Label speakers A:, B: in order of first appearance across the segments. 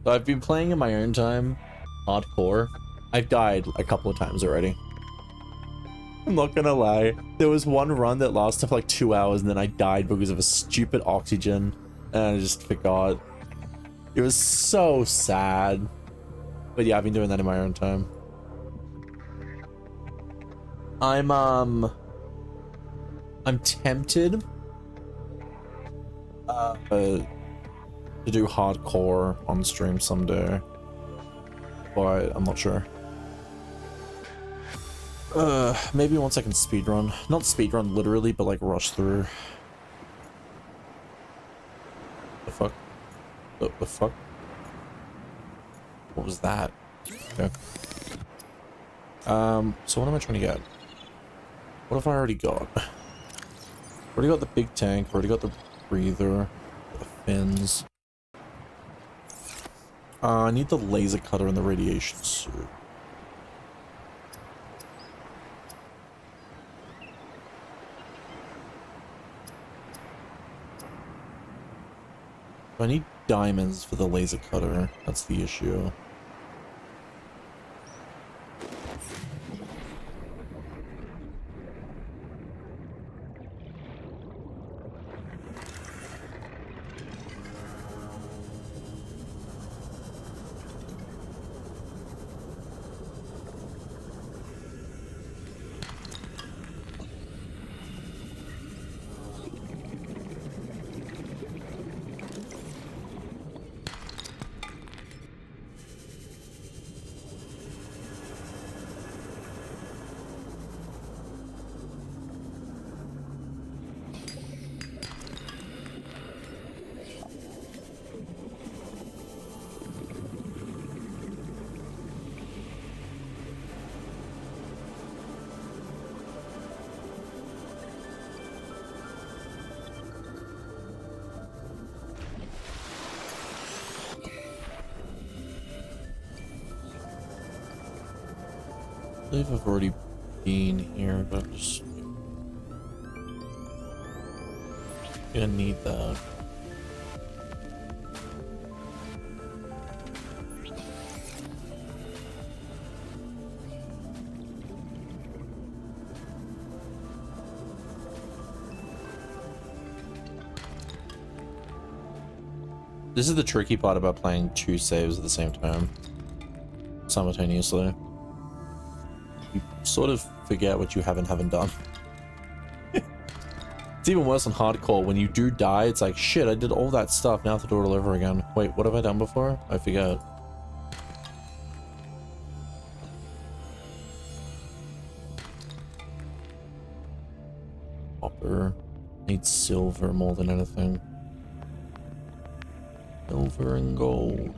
A: So I've been playing in my own time, hardcore. I've died a couple of times already. I'm not gonna lie. There was one run that lasted for like 2 hours and then I died because of a stupid oxygen. And I just forgot. It was so sad. But yeah, I've been doing that in my own time. I'm tempted to do hardcore on stream someday. But I'm not sure. Maybe once I can speedrun. Not speedrun literally, but like rush through. The fuck? The fuck? What was that? Okay. So what am I trying to get? What have I already got? Already got the big tank, already got the breather, the fins. I need the laser cutter and the radiation suit. I need diamonds for the laser cutter. That's the issue. I believe I've already been here, but I'm just gonna need that. This is the tricky part about playing 2 saves at the same time, simultaneously. You sort of forget what you haven't done. It's even worse on hardcore. When you do die, it's like, shit, I did all that stuff, now I have to do it all over again. Wait, what have I done before? I forget. Copper. Need silver more than anything. Silver and gold.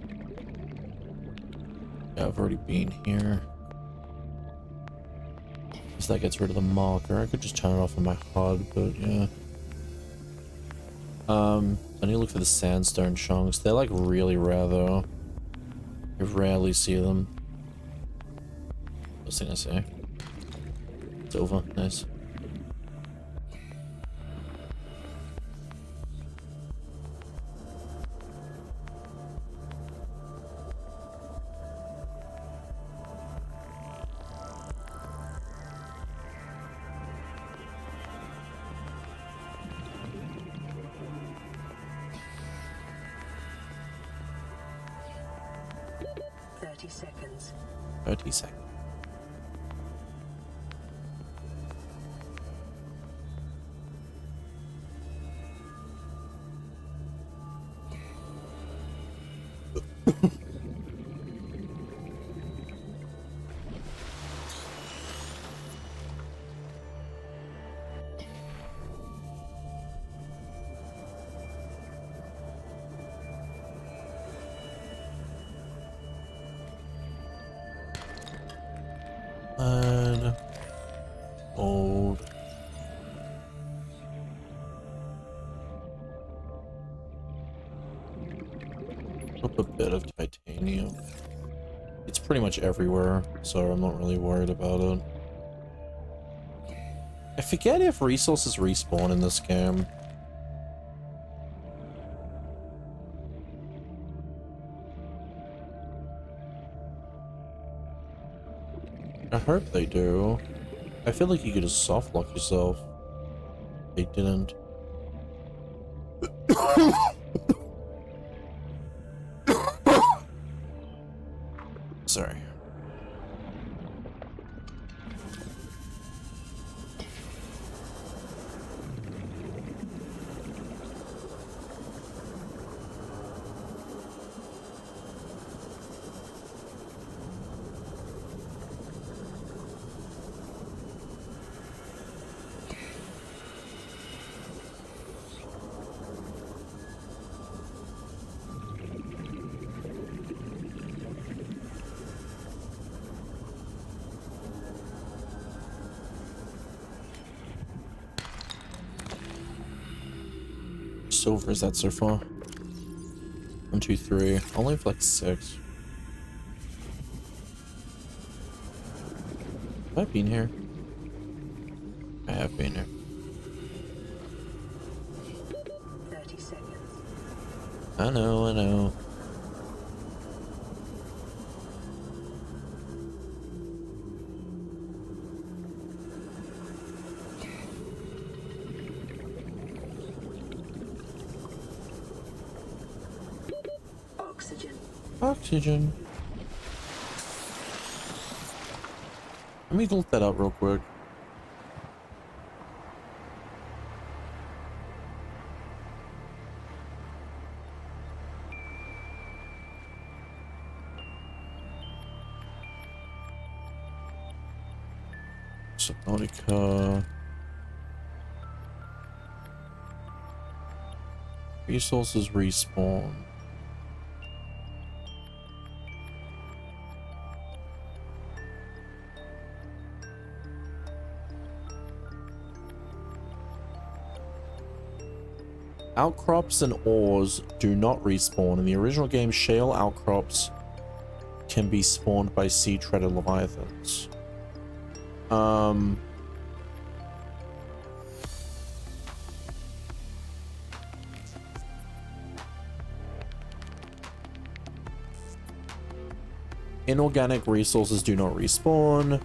A: Yeah, I've already been here. That gets rid of the marker. I could just turn it off on my HUD, but yeah. I need to look for the sandstone chunks. They're like really rare though. You rarely see them. First thing I say. Silver, nice.
B: Seconds.
A: 30 seconds. Old. Up a bit of titanium. It's pretty much everywhere, so I'm not really worried about it. I forget if resources respawn in this game. hope they do. I feel like you could just soft lock yourself. They didn't. Sorry. Silver is that so far? 1, 2, 3. Only have like 6. Have I been here? I have been here.
B: 30 seconds.
A: I know, I know.
B: Oxygen.
A: Oxygen. Let me look that up real quick. Subnautica. Resources respawn. Outcrops and ores do not respawn. In the original game, shale outcrops can be spawned by sea-treaded leviathans. Inorganic resources do not respawn.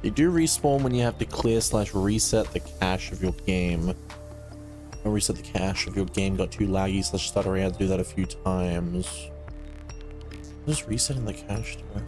A: They do respawn when you have to clear/reset the cache of your game. Or reset the cache of your game got too laggy/stuttery. I had to do that a few times. Just resetting the cache to it.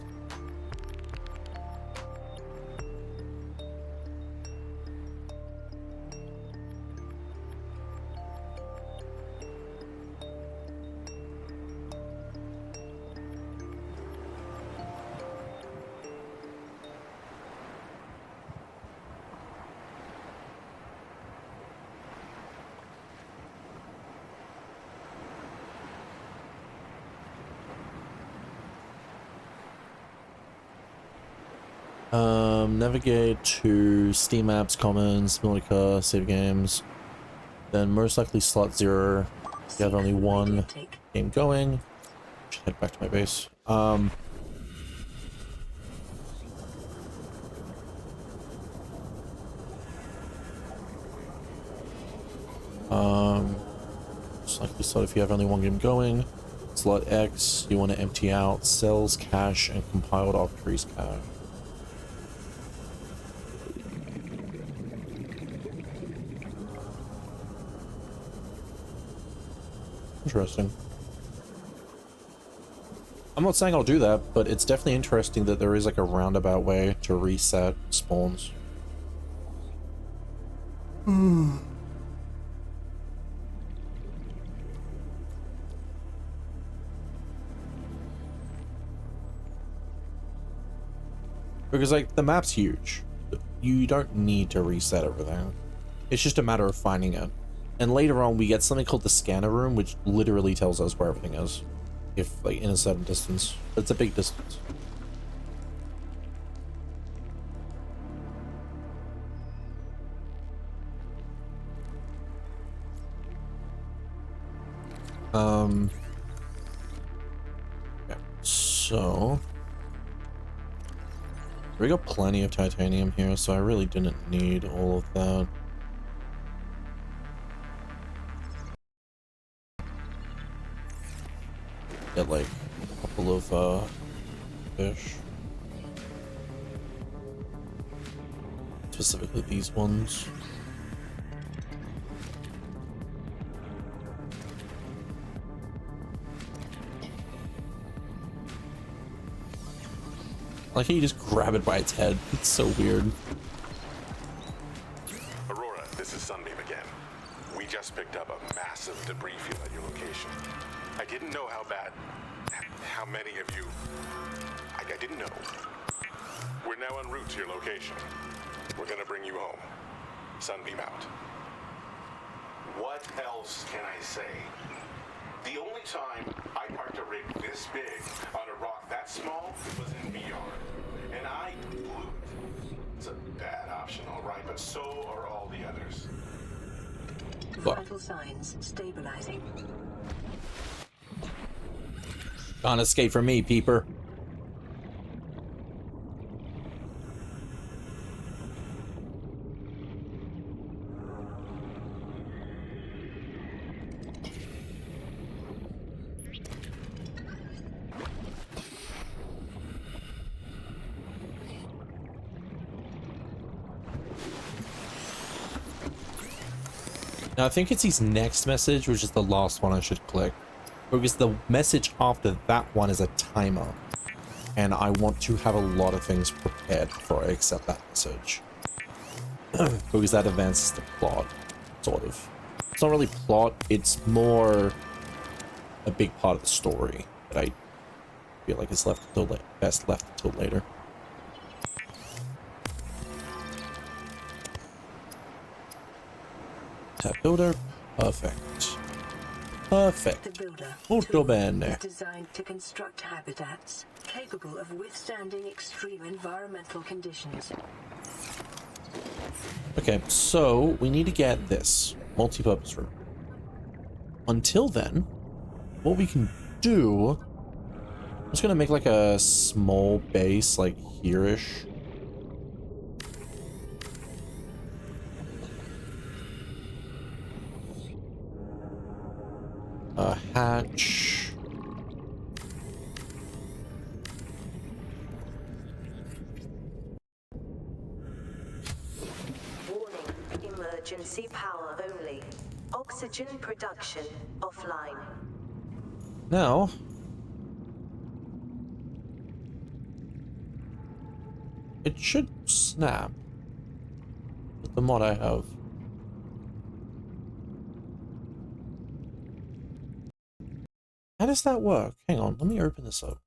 A: Navigate to Steam apps, Commons, Subnautica, save games. Then most likely slot 0. You have only one game going. Should head back to my base. Most likely slot if you have only one game going. Slot X, you want to empty out cells, cache, and compiled off trees cache. Interesting. I'm not saying I'll do that, but it's definitely interesting that there is like a roundabout way to reset spawns. Because like the map's huge. You don't need to reset everything. It's just a matter of finding it. And later on, we get something called the scanner room, which literally tells us where everything is. If, like, in a certain distance. It's a big distance. Yeah, so... We got plenty of titanium here, so I really didn't need all of that. Get like a couple of fish. Specifically these ones. Like, you just grab it by its head. It's so weird.
C: Aurora, this is Sunbeam again. We just picked up a massive debris field at your location. I didn't know how bad, how many of you, I didn't know. We're now en route to your location. We're gonna bring you home. Sunbeam out. What else can I say? The only time I parked a rig this big on a rock that small was in VR. And I blew it. It's a bad option, all right, but so are all the others.
B: Vital signs stabilizing.
A: Can't escape from me, peeper. Now, I think it's his next message, which is the last one I should click. Because the message after that one is a timer. And I want to have a lot of things prepared before I accept that message. Because that advances the plot, sort of. It's not really plot, it's more a big part of the story that I feel like is left until best left until later. Tab builder, perfect. Perfect.
B: The builder
A: Molto bene.
B: is designed to construct habitats capable of withstanding extreme environmental conditions.
A: Okay, so we need to get this multi-purpose room. Until then, what we can do, I'm just gonna make like a small base, like here-ish. A hatch.
D: Warning, emergency power only. Oxygen production offline.
A: Now, it should snap with the mod I have. How does that work? Hang on, let me open this up.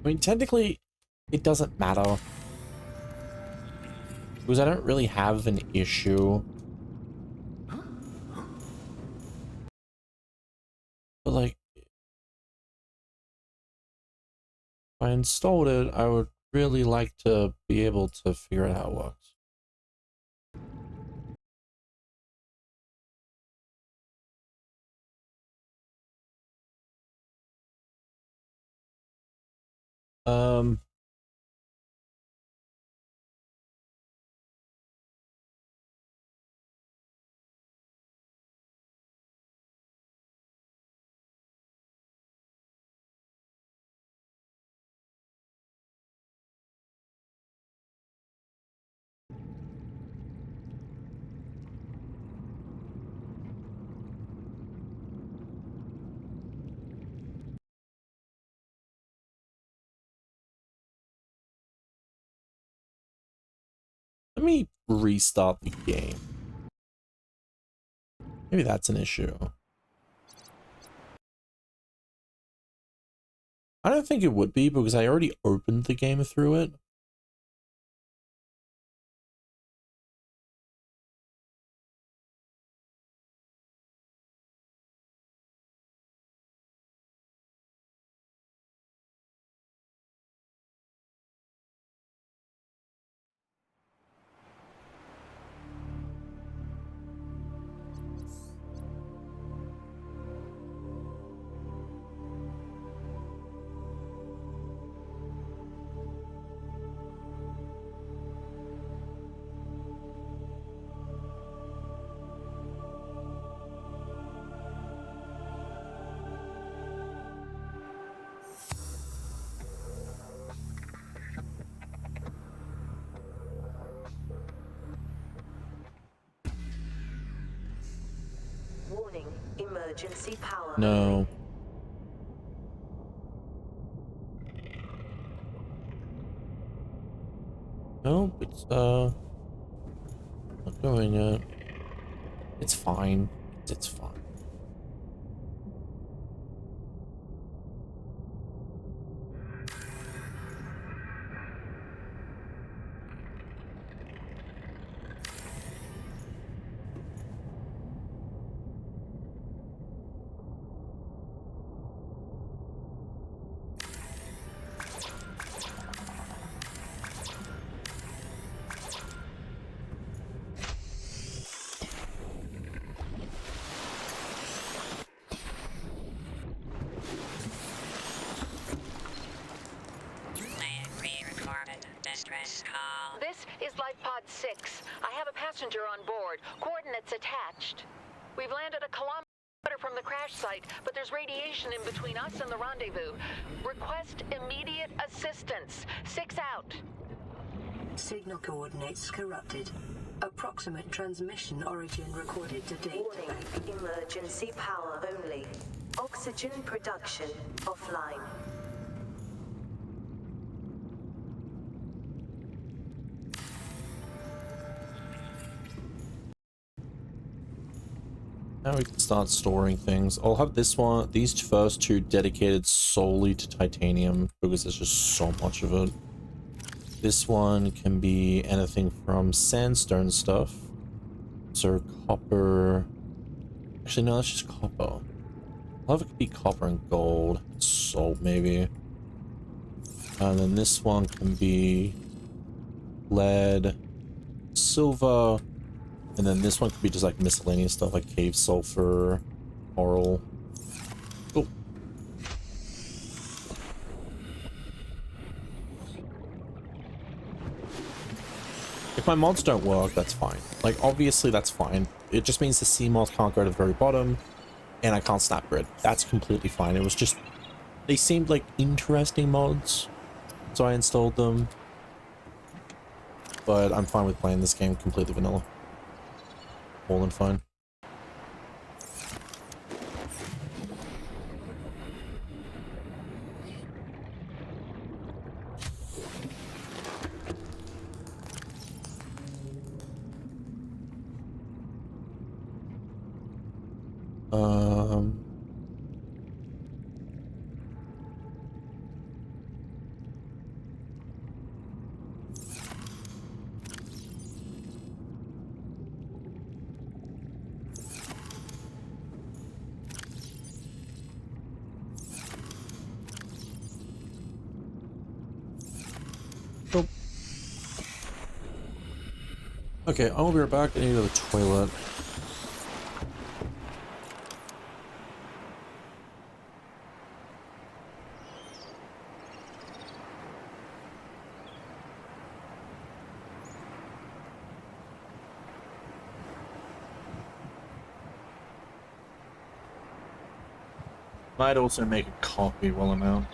A: I mean, technically, it doesn't matter. Because I don't really have an issue. But, like, if I installed it, I would really like to be able to figure out how it works. Um... Let me restart the game. Maybe that's an issue. I don't think it would be because I already opened the game through it.
D: emergency power.
A: No. No, it's not going yet. It's fine. It's fine.
E: This is Life Pod 6. I have a passenger on board. Coordinates attached. We've landed a kilometer from the crash site, but there's radiation in between us and the rendezvous. Request immediate assistance. 6 out.
B: Signal coordinates corrupted. Approximate transmission origin recorded to date.
D: Warning, emergency power only. Oxygen production offline.
A: Now we can start storing things. I'll have these first two dedicated solely to titanium because there's just so much of it. This one can be anything from sandstone stuff. So copper. Actually, no, that's just copper. I'll have it be copper and gold. Salt, maybe. And then this one can be lead, silver. And then this one could be just like miscellaneous stuff like cave sulfur, coral. Oh. If my mods don't work, that's fine. Like, obviously that's fine. It just means the sea mods can't go to the very bottom and I can't snap grid. That's completely fine. It was just, they seemed like interesting mods, so I installed them. But I'm fine with playing this game completely vanilla. All in fine. Nope. Okay, I will be right back. I need to go to the toilet. Might also make a coffee while I'm out.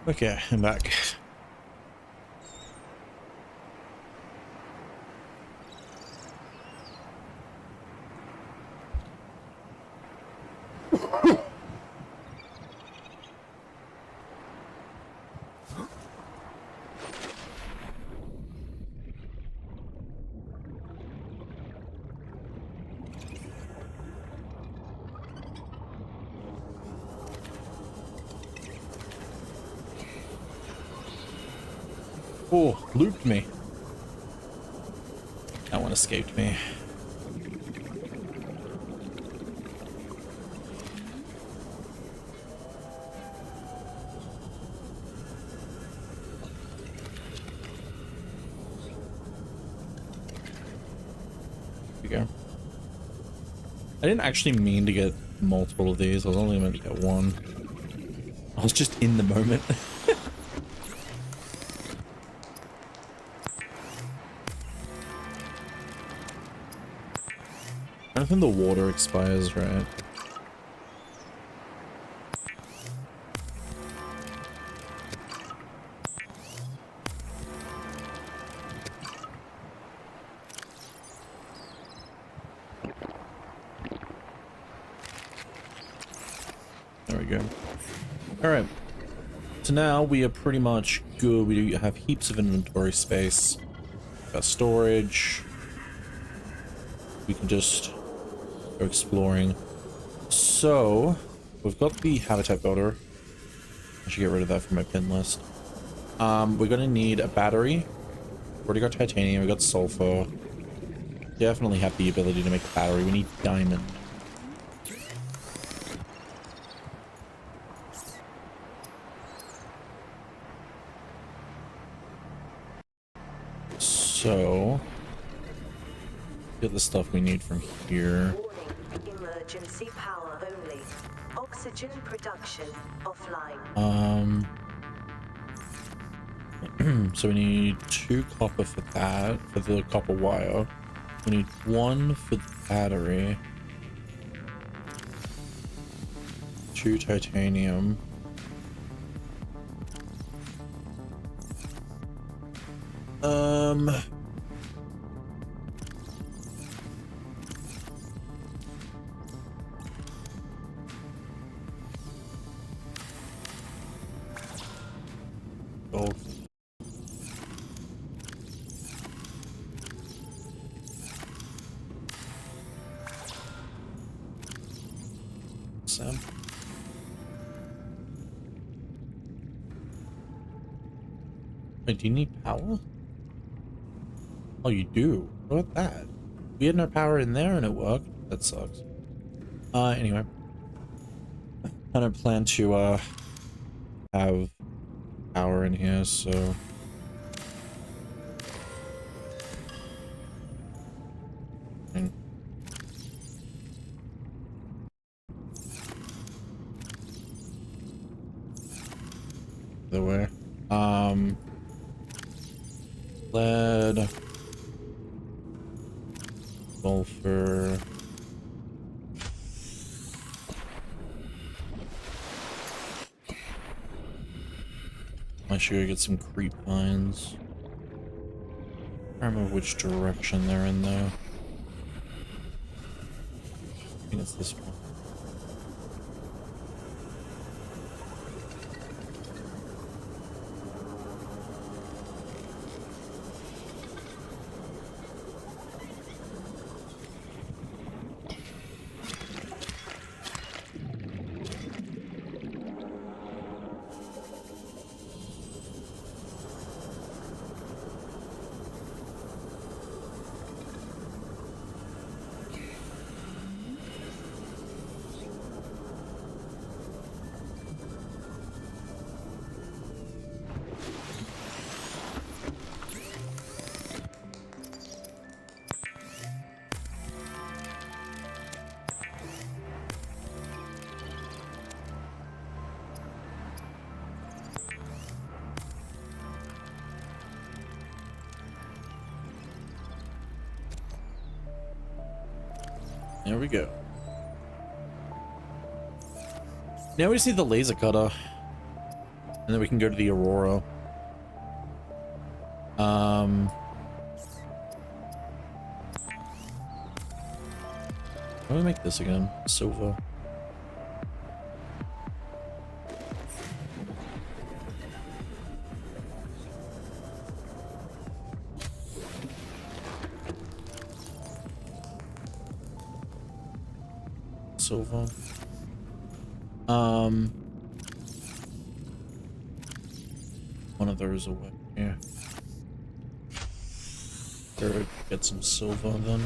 A: Okay, I'm back. Oh, looped me. That one escaped me. Here we go. I didn't actually mean to get multiple of these. I was only meant to get one. I was just in the moment. I don't think the water expires, right? There we go. Alright. So now we are pretty much good. We do have heaps of inventory space. Got storage. We can just go exploring. So, we've got the habitat builder. I should get rid of that from my pin list. We're gonna need a battery. We already got titanium, we got sulfur. Definitely have the ability to make a battery. We need diamond. So, get the stuff we need from here.
D: Warning, emergency power only. Oxygen production offline.
A: So we need 2 copper for that, for the copper wire. We need 1 for the battery. 2 titanium. Oh. Sam. Wait, do you need power? Oh, you do? What about that? We had no power in there and it worked? That sucks. Anyway. I don't plan to, have power in here, so... The way. Lead. Sulfur. I should get some creep vines. I don't remember which direction they're in though. I think it's this one. There we go. Now we just need the laser cutter. And then we can go to the Aurora. How do we make this again? Silver. Silver. One of those away. Yeah. Go get some silver then.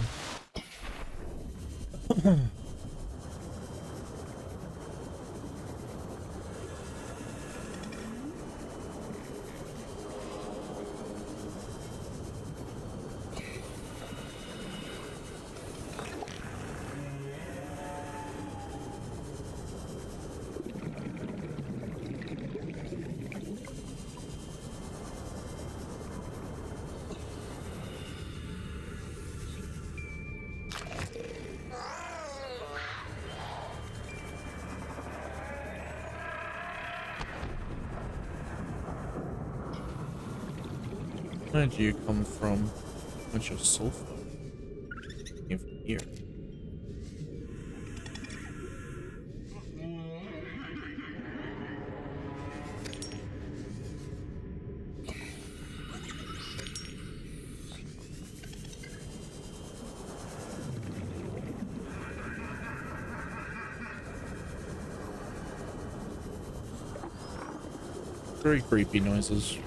A: Where did you come from? What's your sulfur? Came from here. Very creepy noises.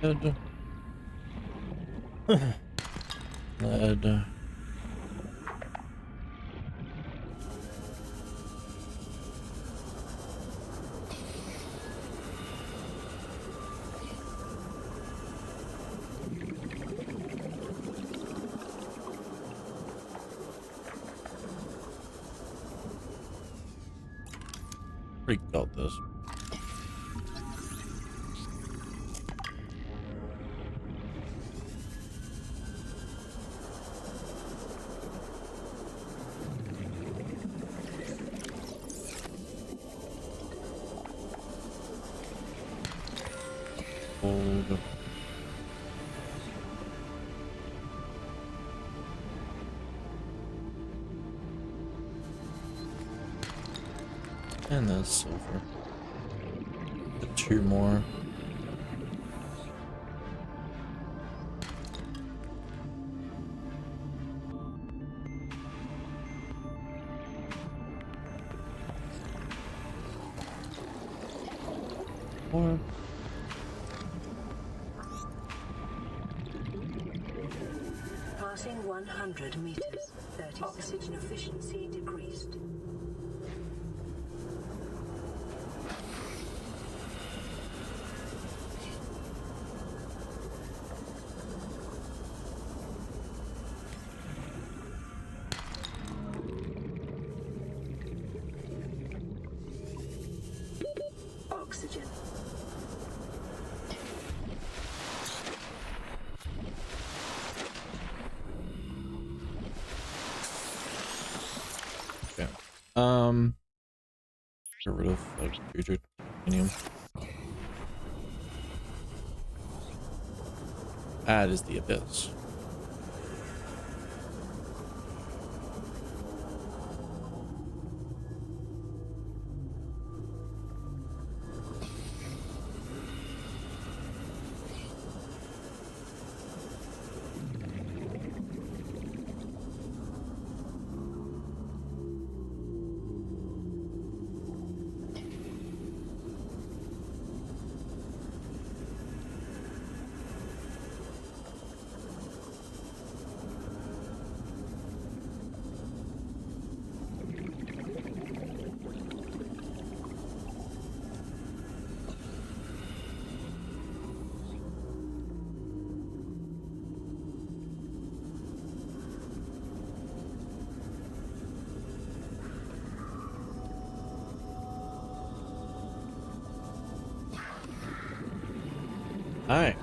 A: Lead. Lead. Freaked out this. Hold. And that's silver. Two more. Or
B: Passing 100 meters. 30 oxygen efficiency decreased. Oxygen.
A: Get rid of like future titanium. That is the abyss. Hi.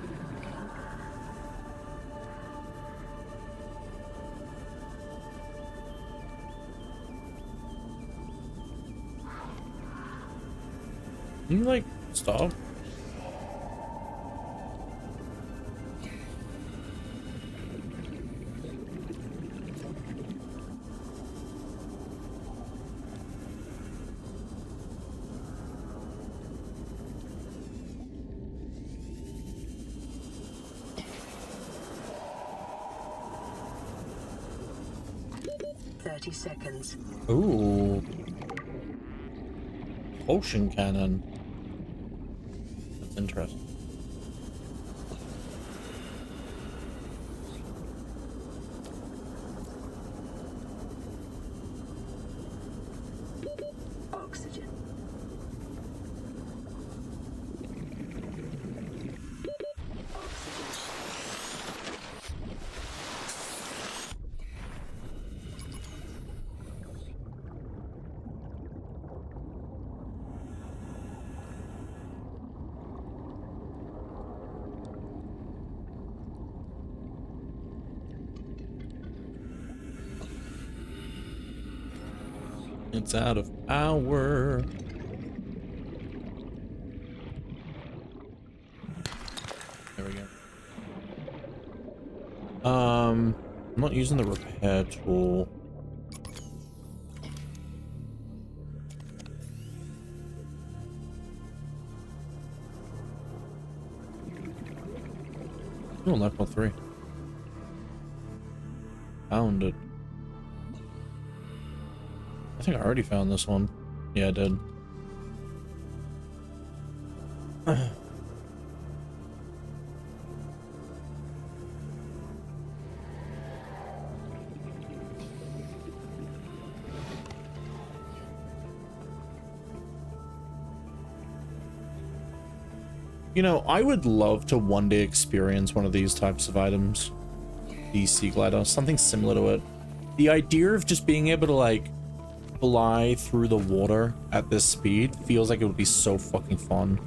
A: Can you like stop?
B: Seconds.
A: Ooh. Ocean cannon. That's interesting.
B: Oxygen.
A: It's out of power. There we go. I'm not using the repair tool. Oh, 9.3. Found it. I think I already found this one. Yeah, I did. You know, I would love to one day experience one of these types of items. The sea glider, something similar to it. The idea of just being able to like fly through the water at this speed feels like it would be so fucking fun.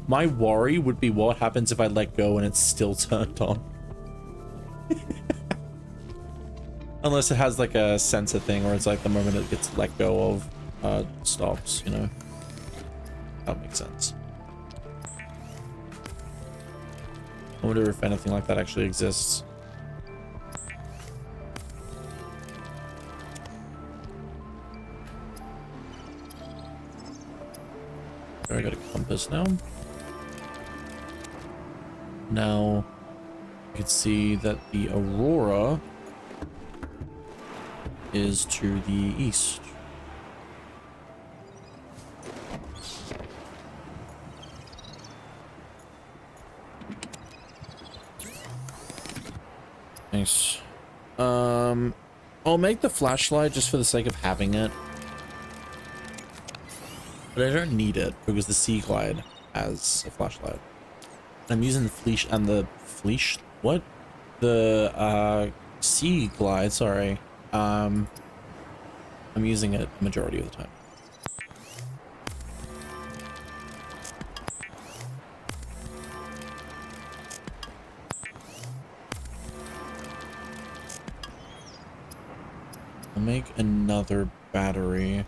A: My worry would be what happens if I let go and it's still turned on. Unless it has like a sensor thing where it's like the moment it gets let go of, stops, you know. That makes sense. I wonder if anything like that actually exists. I got a compass now. Now you can see that the aurora is to the east. Nice. I'll make the flashlight just for the sake of having it. But I don't need it because the Sea Glide has a flashlight. I'm using the fleece and the fleece. What? The Sea Glide. Sorry. I'm using it the majority of the time. I'll make another battery.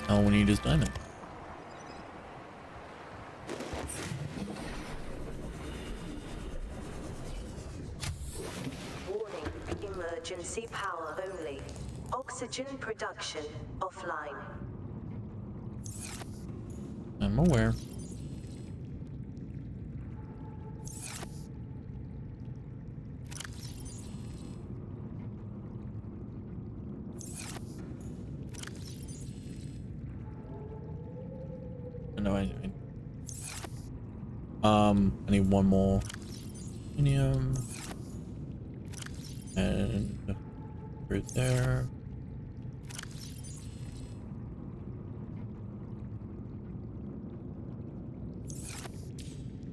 A: All we need is diamond.
D: Warning, emergency power only. Oxygen production offline.
A: I'm aware. No, I need one more medium and right there.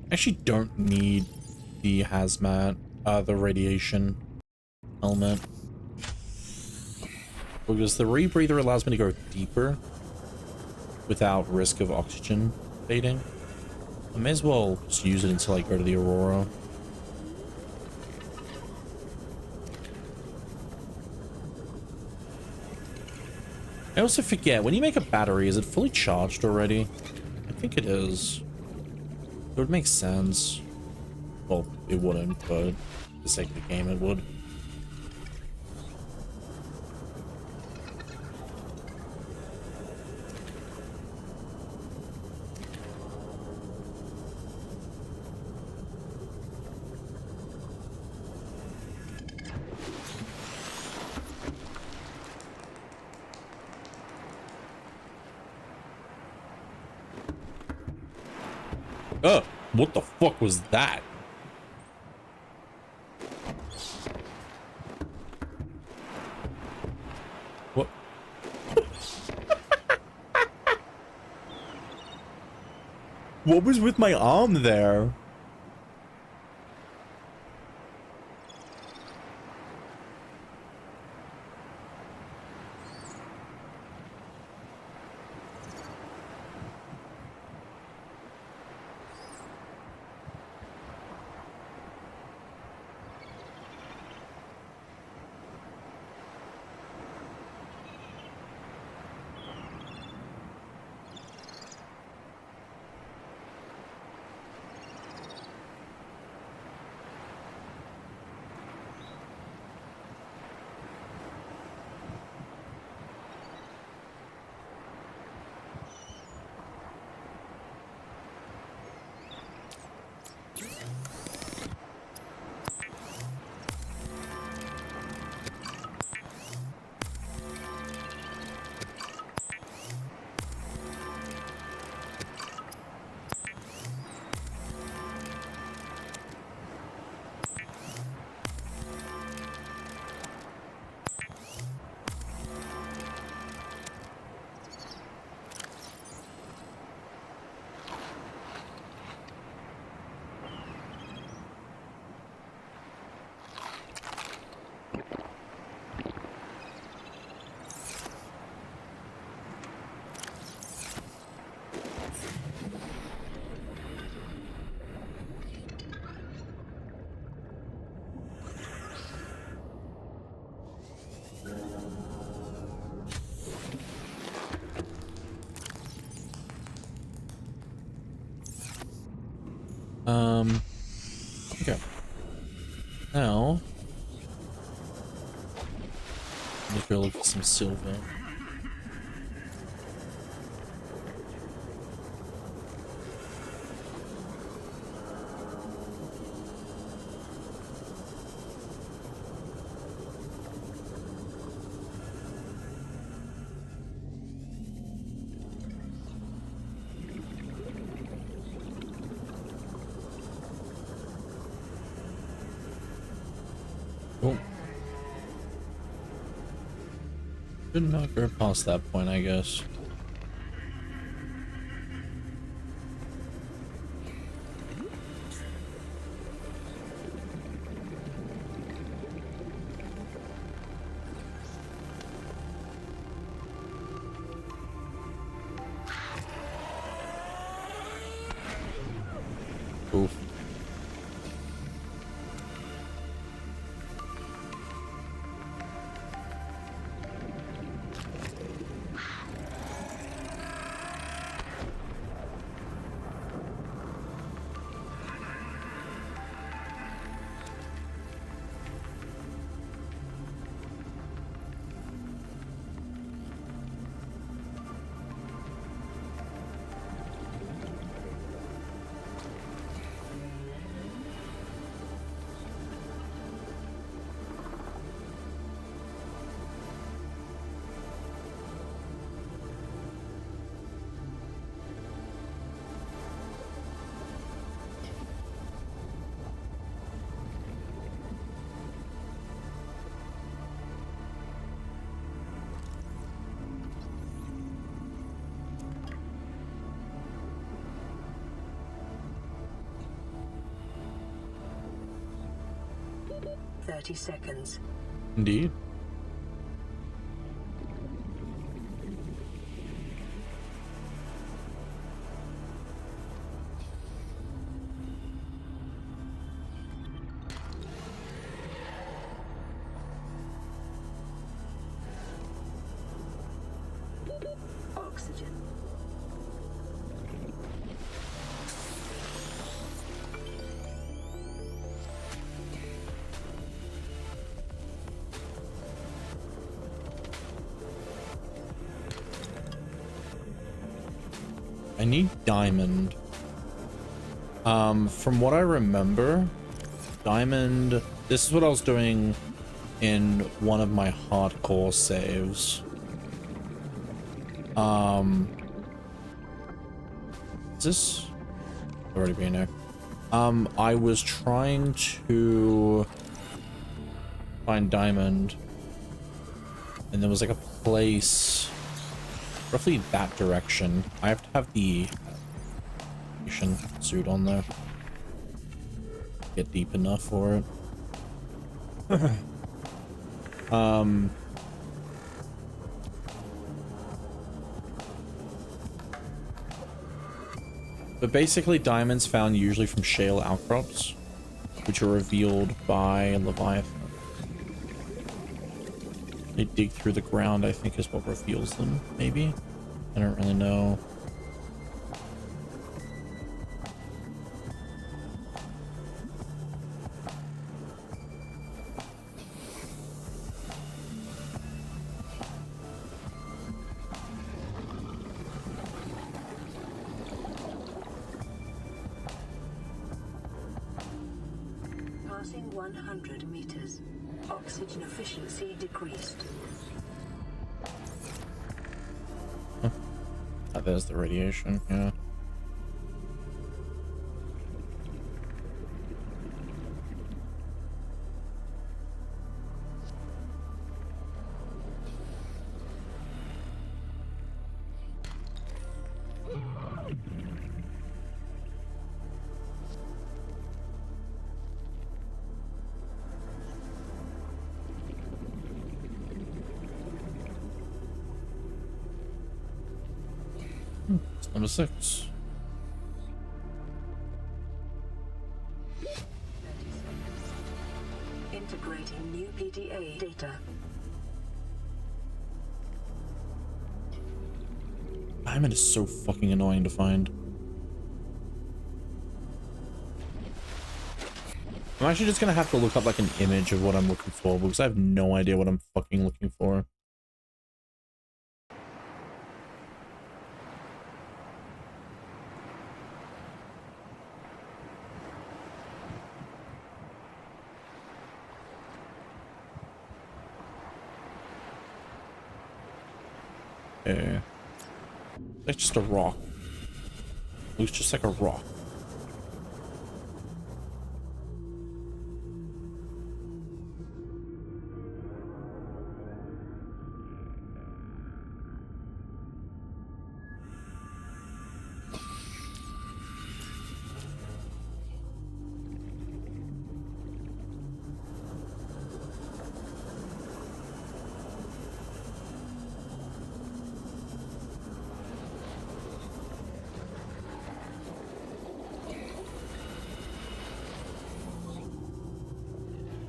A: Actually don't need the hazmat, the radiation helmet, because the rebreather allows me to go deeper without risk of oxygen fading. I may as well just use it until I go to the Aurora. I also forget, when you make a battery, is it fully charged already? I think it is. It would make sense. Well, it wouldn't, but for the sake of the game, it would. What the fuck was that? What? What was with my arm there? Okay. Now, let's go look for some silver. Oh. Should not go past that point, I guess. Oof.
B: Thirty seconds.
A: Indeed.
B: Oxygen.
A: I need diamond. From what I remember, diamond, this is what I was doing in one of my hardcore saves. Is this already being there? I was trying to find diamond, and there was like a place roughly that direction. I have to have the suit on there. Get deep enough for it. But basically diamonds found usually from shale outcrops, which are revealed by Leviathan. They dig through the ground, I think, is what reveals them, maybe? I don't really know.
B: Passing 100 meters. Oxygen efficiency decreased.
A: Oh, there's the radiation, yeah. It's number 6.
B: 30 seconds. Integrating new PDA data.
A: Diamond is so fucking annoying to find. I'm actually just gonna have to look up like an image of what I'm looking for because I have no idea what I'm fucking looking for. Okay. It's just a rock. Looks just like a rock.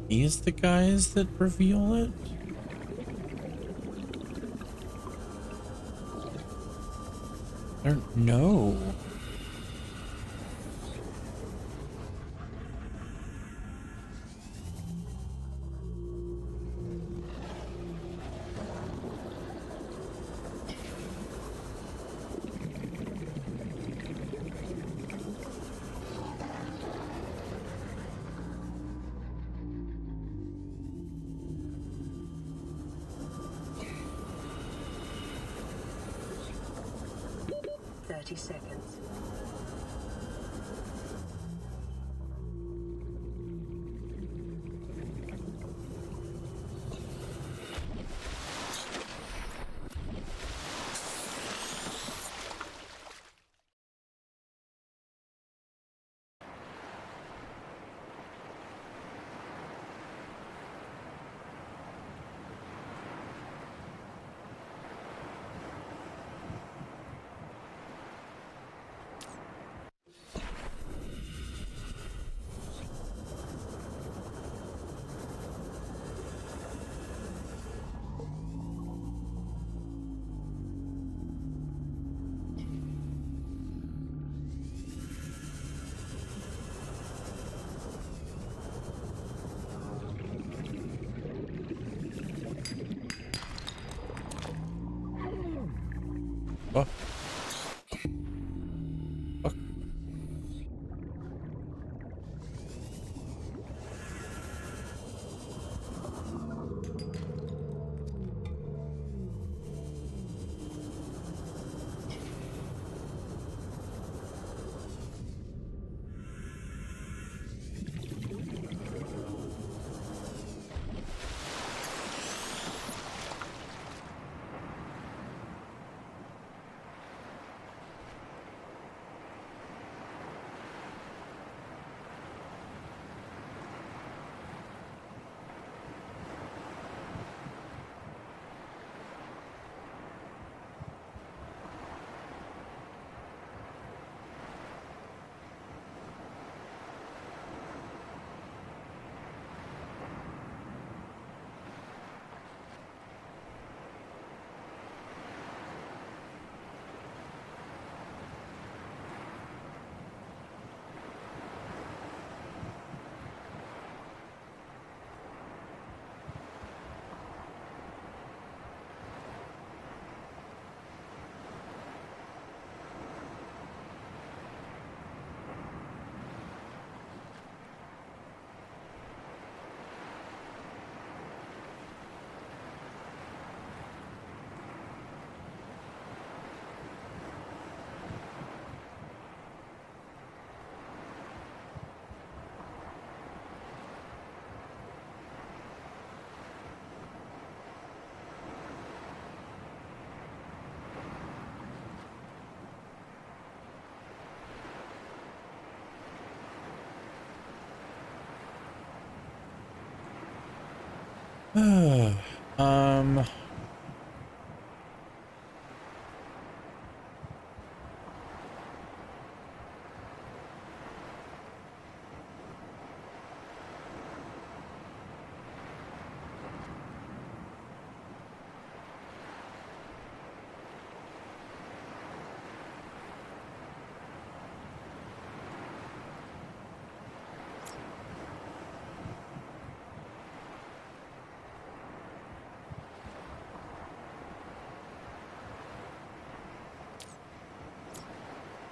A: these the guys that reveal it? I don't know.
B: Seconds.
A: Oh. Fuck. um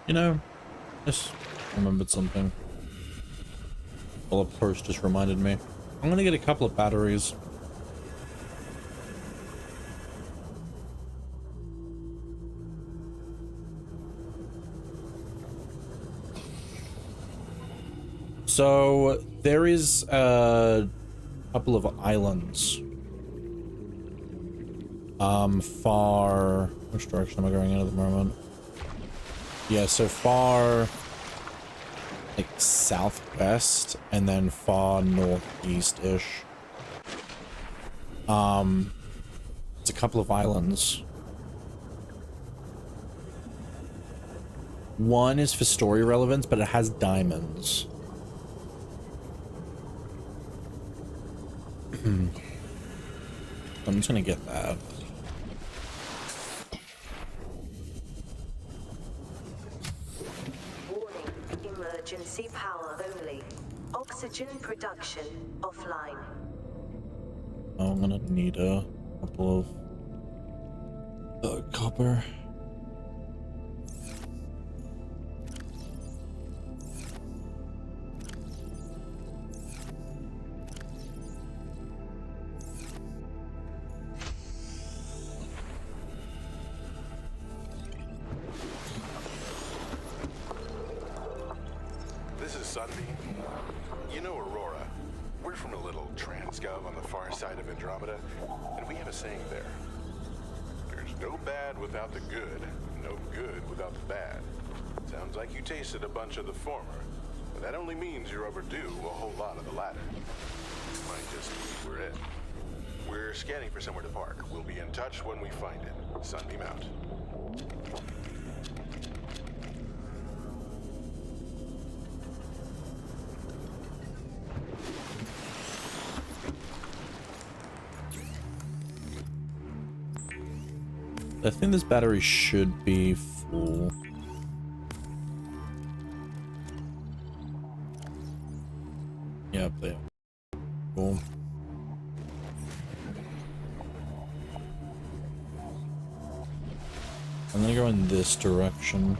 A: you know, just remembered something. Well, a post just reminded me. I'm gonna get a couple of batteries. So there is a couple of islands. Far, which direction am I going in at the moment? Yeah, so far like southwest and then far northeast-ish. It's a couple of islands. One is for story relevance, but it has diamonds. I'm just gonna get that.
D: Warning, emergency power only. Oxygen production offline.
A: Oh, I'm gonna need a couple of copper.
C: This is Sunbeam. You know Aurora. We're from a little transgov on the far side of Andromeda, and we have a saying there. There's no bad without the good, no good without the bad. Sounds like you tasted a bunch of the former, but that only means you're overdue a whole lot of the latter. Might just be we're it. We're scanning for somewhere to park. We'll be in touch when we find it. Sunbeam out.
A: I think this battery should be full. Yep, there. Cool. I'm gonna go in this direction.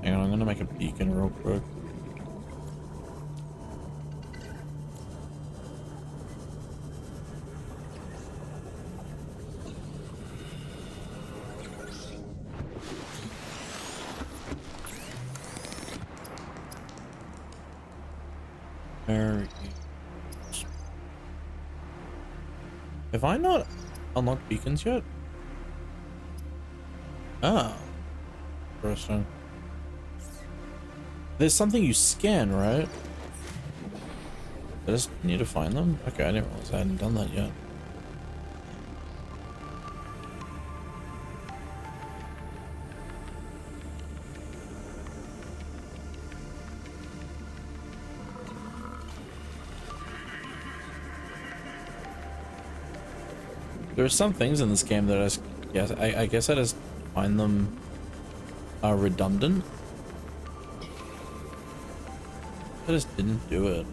A: Hang on, I'm gonna make a beacon real quick. Very. Have I not unlocked beacons yet? Ah. Interesting. There's something you scan, right? I just need to find them? Okay, I didn't realize I hadn't done that yet. There are some things in this game that I guess I just find them redundant. I just didn't do it.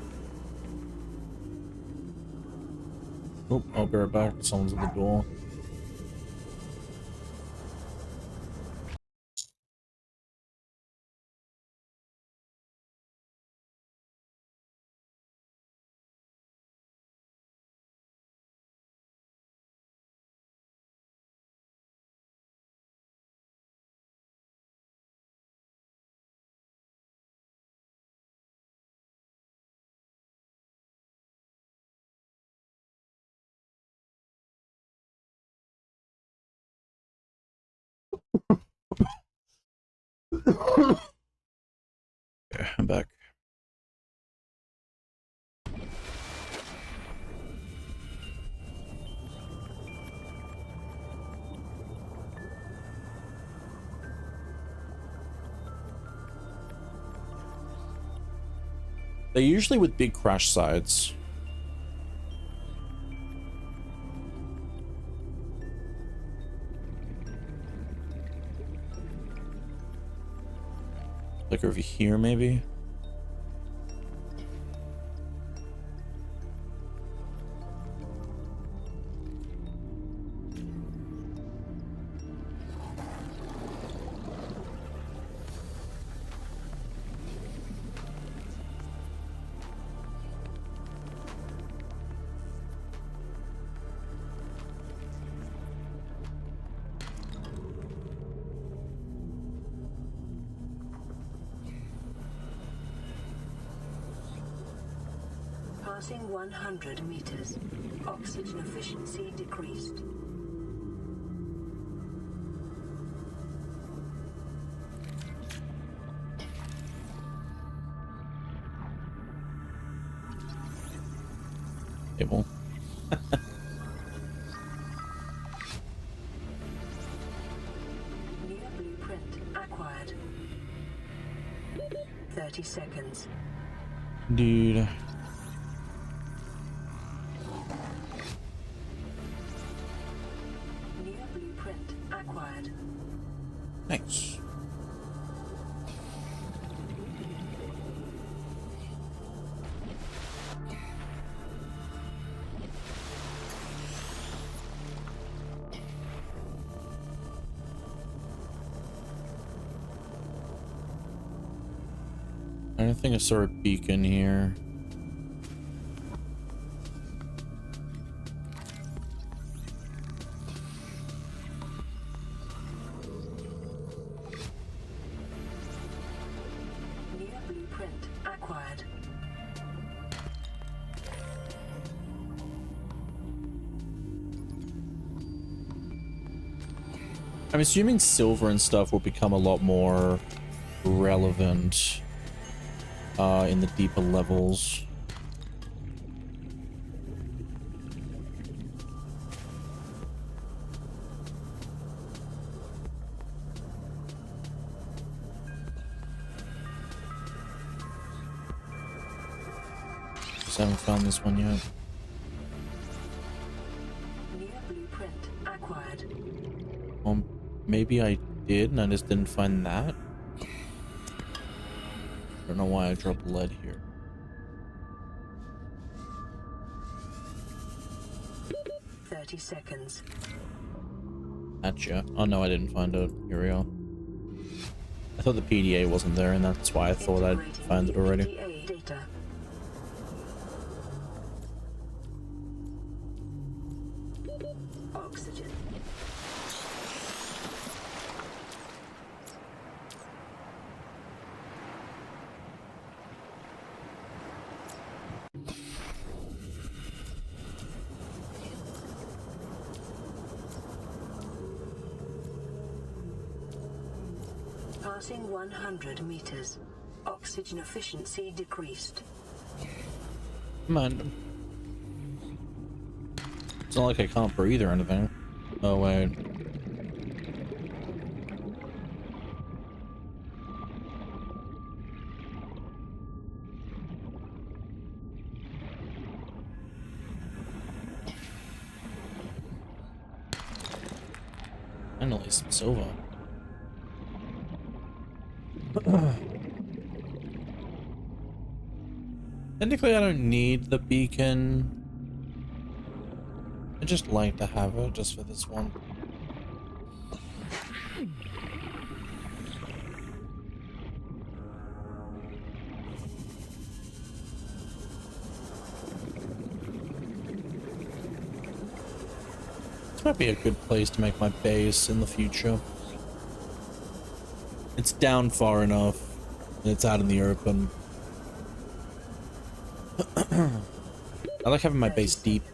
A: Oh, I'll be right back. Someone's at the door. Okay, I'm back. They're usually with big crash sites. Like over here, maybe?
B: Passing 100 meters. Oxygen efficiency decreased.
A: table.
B: New blueprint acquired. 30 seconds.
A: Dude.
B: New blueprint acquired.
A: Nice. I don't think I saw a beacon here.
B: New blueprint acquired.
A: I'm assuming silver and stuff will become a lot more relevant in the deeper levels. Just haven't found this one yet.
B: New blueprint acquired.
A: Maybe I did and I just didn't find that. Don't know why I dropped lead here.
B: 30 seconds.
A: Gotcha. Oh no, I didn't find it. Here we go. I thought the PDA wasn't there, and that's why I thought I'd find it already.
B: PDA data. Oxygen. Passing 100 meters. Oxygen efficiency decreased.
A: Come on. It's not like I can't breathe or anything. Oh, wait. Finally, some silver. Technically, I don't need the beacon. I just like to have it just for this one. This might be a good place to make my base in the future. It's down far enough, and it's out in the open. I like having my base deep.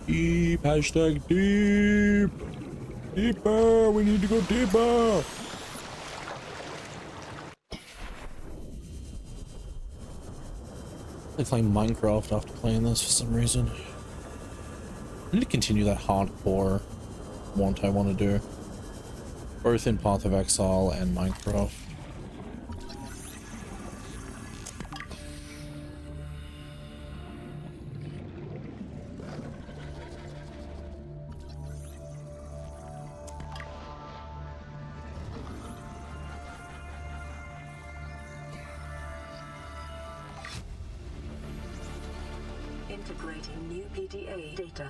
A: Deep, hashtag deep. Deeper, we need to go deeper. I playing Minecraft after playing this for some reason. I need to continue that hardcore want I want to do. Both in Path of Exile and Minecraft.
B: Integrating new PDA data.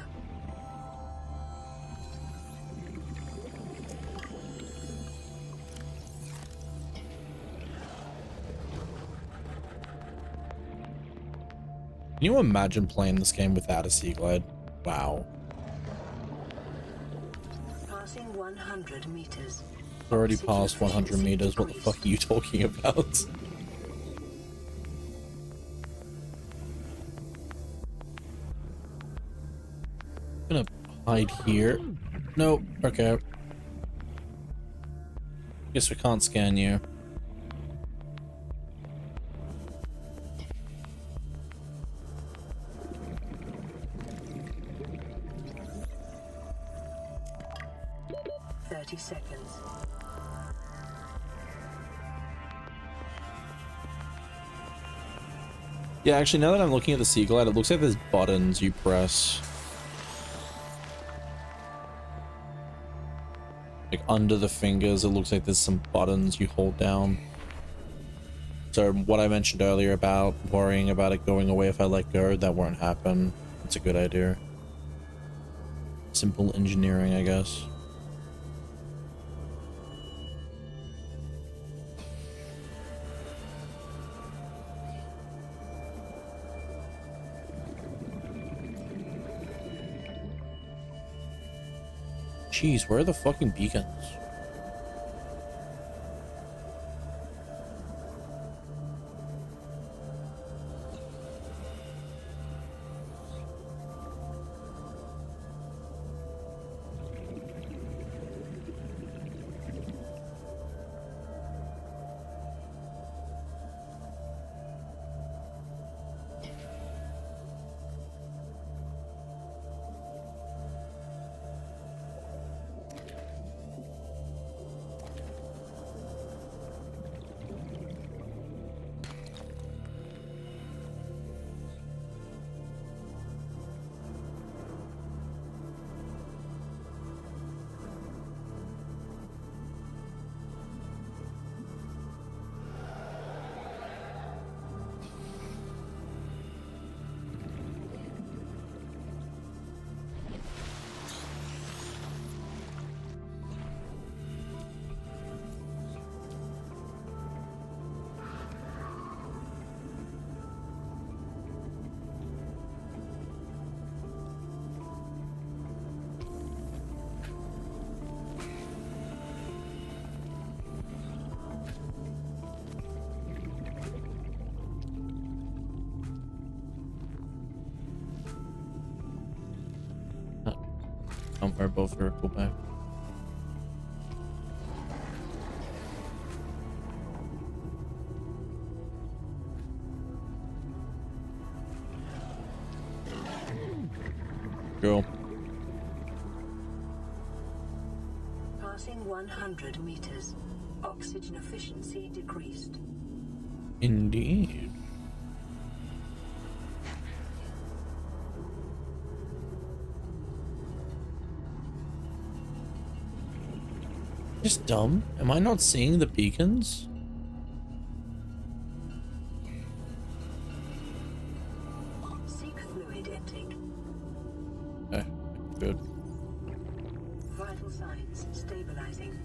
A: Can you imagine playing this game without a sea glide? Wow.
B: Passing 100 meters.
A: It's already past 100 meters. What the fuck are you talking about? I'm gonna hide here. Nope. Okay. Guess we can't scan you.
B: 30 seconds.
A: Yeah, actually, now that I'm looking at the sea glide, it looks like there's buttons you press. Like under the fingers, it looks like there's some buttons you hold down. So what I mentioned earlier about worrying about it going away if I let go, that won't happen. It's a good idea. Simple engineering, I guess. Jeez, where are the fucking beacons? Somewhere both vertical back. Go.
B: Passing 100 meters. Oxygen efficiency decreased.
A: Indeed. Just dumb. Am I not seeing the beacons?
B: Seek fluid intake.
A: Okay, good.
B: Vital signs stabilizing.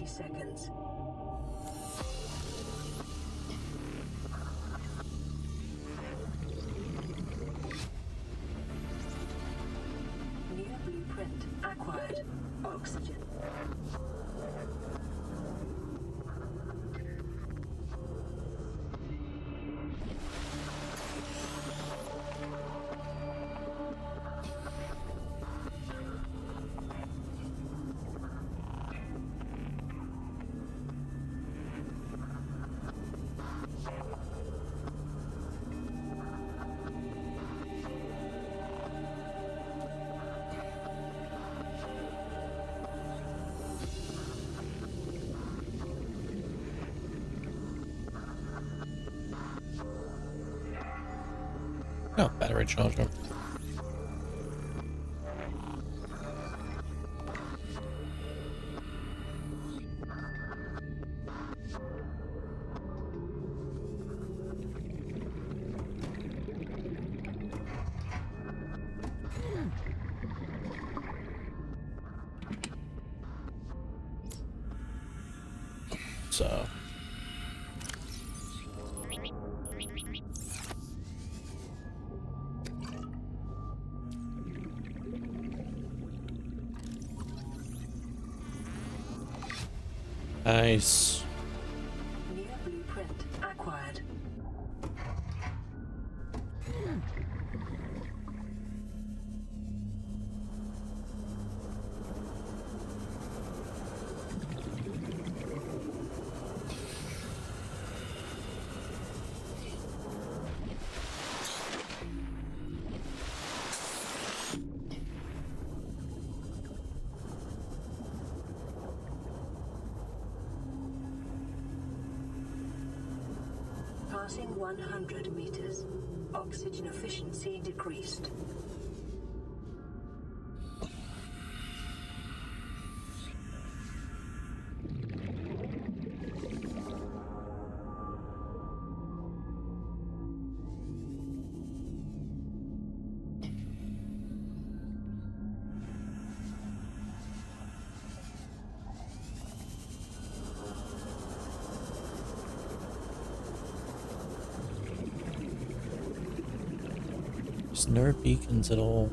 B: Seconds. New blueprint acquired. Oxygen.
A: Oh, battery charger. So nice.
B: New blueprint acquired. Passing 100 meters. Oxygen efficiency decreased.
A: There's no beacons at all.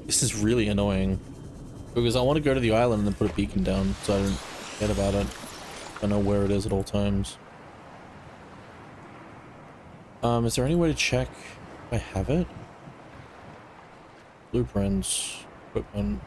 A: This is really annoying because I want to go to the island and then put a beacon down so I don't forget about it. I know where it is at all times. Is there any way to check if I have it? Blueprints, equipment.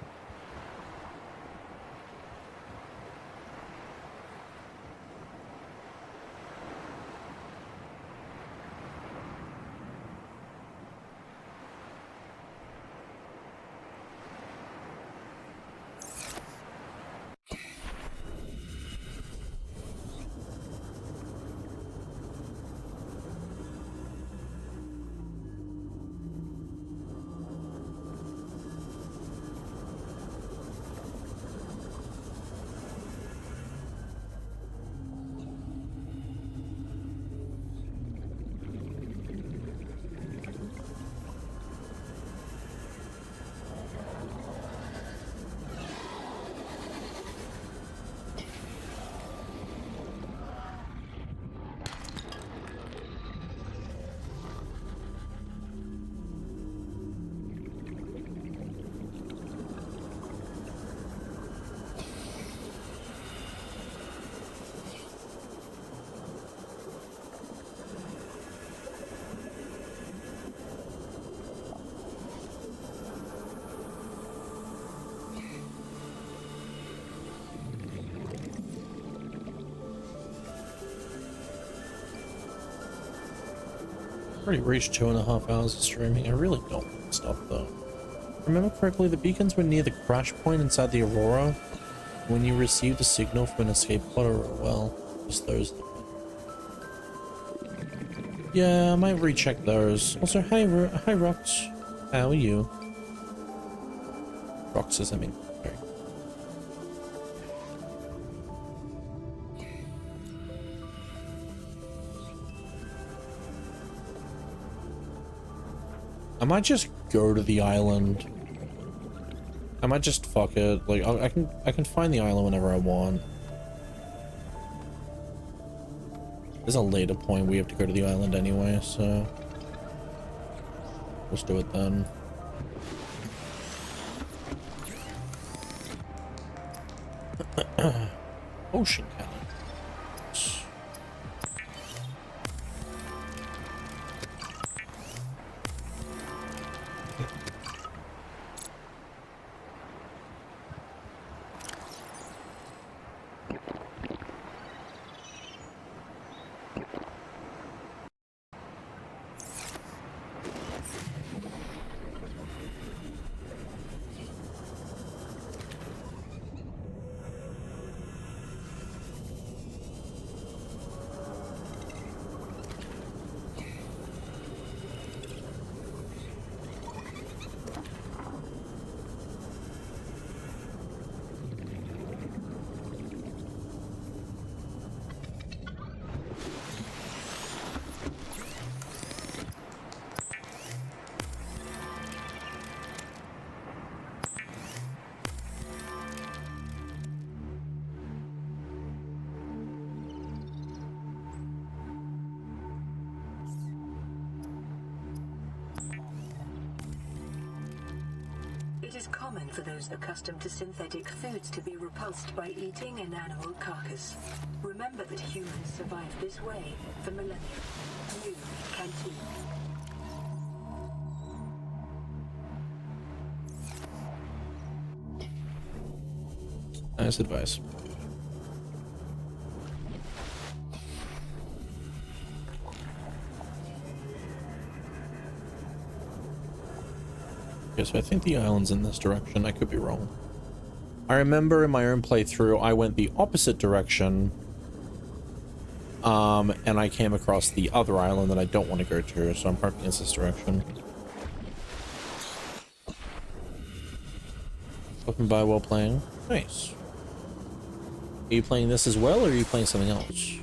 A: Already reached 2.5 hours of streaming. I really don't want to stop though. Remember correctly, the beacons were near the crash point inside the Aurora when you received a signal from an escape pod, or well, just those. Yeah, I might recheck those. Also, hi Rox. How are you? Roxas, I mean. Sorry. I might just go to the island. I might just fuck it. Like I can find the island whenever I want. There's a later point we have to go to the island anyway, so let's do it then. Ocean cannon.
B: It is common for those accustomed to synthetic foods to be repulsed by eating an animal carcass. Remember that humans survived this way for millennia. You can too.
A: Nice advice. Okay, so I think the island's in this direction. I could be wrong. I remember in my own playthrough, I went the opposite direction. And I came across the other island that I don't want to go to, so I'm hoping it's this direction. Stopping by while playing. Nice. Are you playing this as well, or are you playing something else?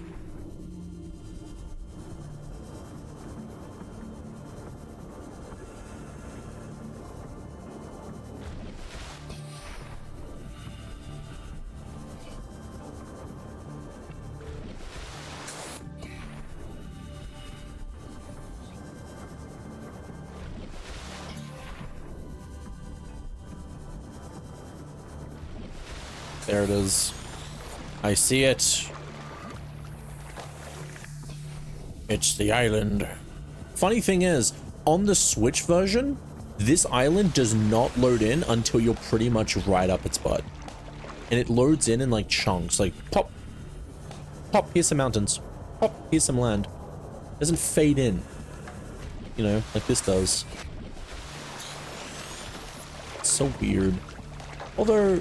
A: There it is. I see it. It's the island. Funny thing is, on the Switch version, this island does not load in until you're pretty much right up its butt. And it loads in like chunks, like pop, pop, here's some mountains, pop, here's some land. It doesn't fade in, you know, like this does. It's so weird. Although,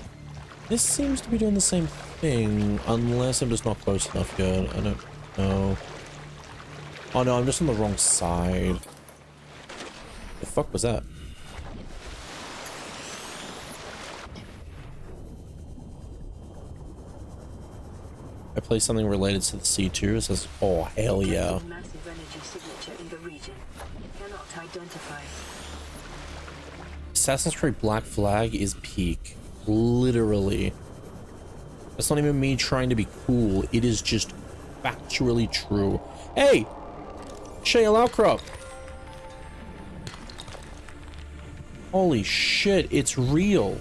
A: this seems to be doing the same thing, unless I'm just not close enough yet. I don't know. Oh no, I'm just on the wrong side. The fuck was that? I play something related to the C2. It says, oh, hell yeah.
B: Massive energy signature in the region. Cannot identify.
A: Assassin's Creed Black Flag is peak. Literally. That's not even me trying to be cool. It is just factually true. Hey! Shale outcrop! Holy shit, it's real.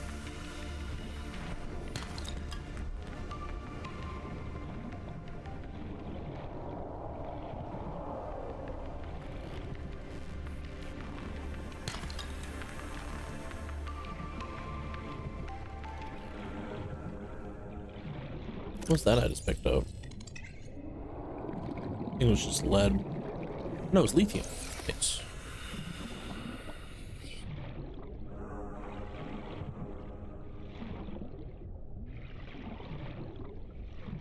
A: What's that I just picked up? I think it was just lead. No, it's lithium. It's...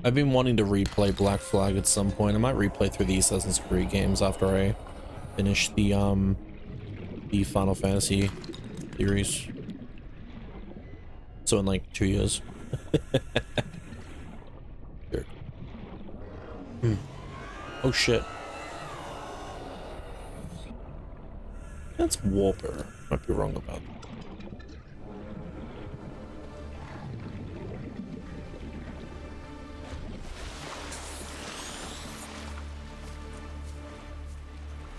A: I've been wanting to replay Black Flag at some point. I might replay through the Assassin's Creed games after I finish the Final Fantasy series. So in like 2 years. Sure. Oh shit. That's Warper. Might be wrong about that.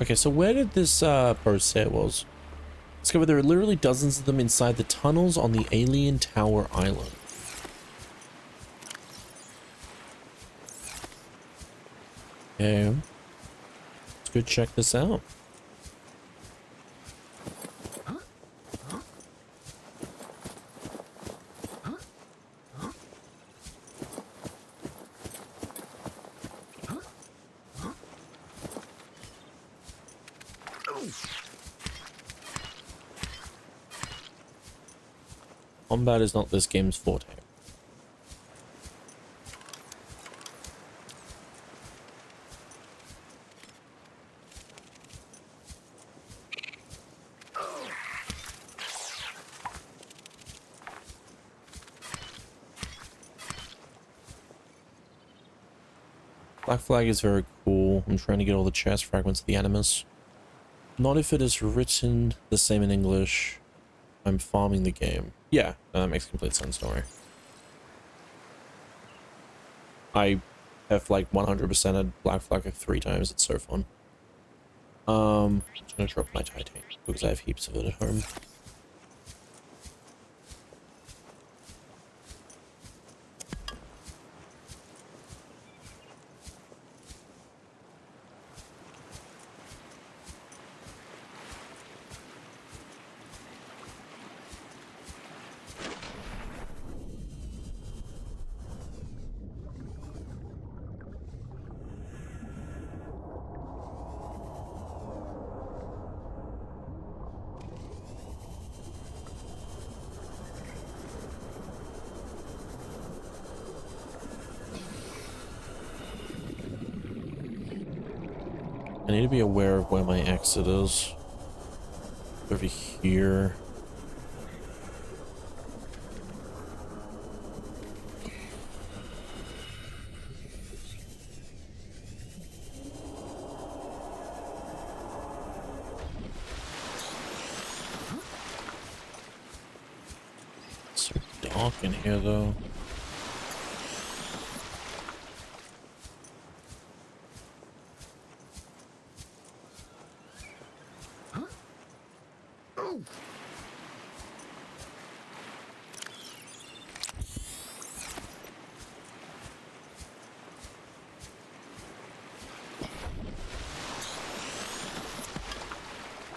A: Okay, so where did this post say it was? Discover there are literally dozens of them inside the tunnels on the alien tower island. Okay. Let's go check this out. Combat is not this game's forte. Black Flag is very cool. I'm trying to get all the chest fragments of the Animus. Not if it is written the same in English. I'm farming the game. Yeah, that makes complete sense, don't worry. I have like 100%ed Black Flag like 3 times. It's so fun. I'm just gonna drop my titanium because I have heaps of it at home. I need to be aware of where my exit is. Over here. It's so dark in here though.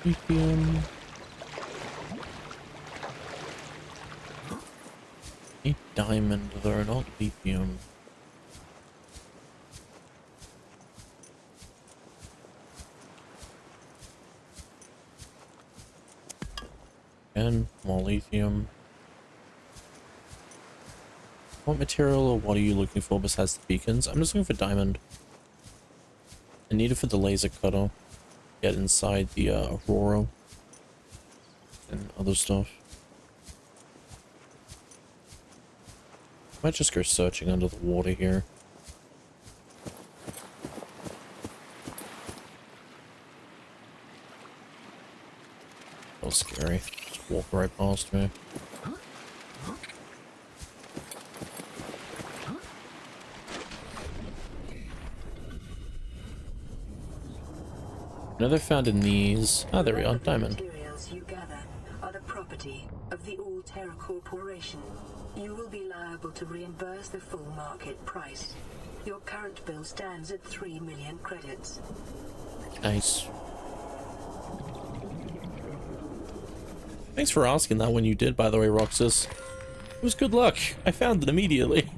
A: Lithium. A diamond though, not lithium. And more lithium. What material or what are you looking for besides the beacons? I'm just looking for diamond. I need it for the laser cutter. Get inside the Aurora and other stuff. Might just go searching under the water here. That was scary. Just walk right past me. Another found in these. Ah, there we are. Diamond.
B: Materials you gather are the property of the All Terra Corporation. You will be liable to reimburse the full market price. Your current bill stands at 3 million credits.
A: Nice. Thanks for asking that when you did, by the way, Roxas. It was good luck. I found it immediately.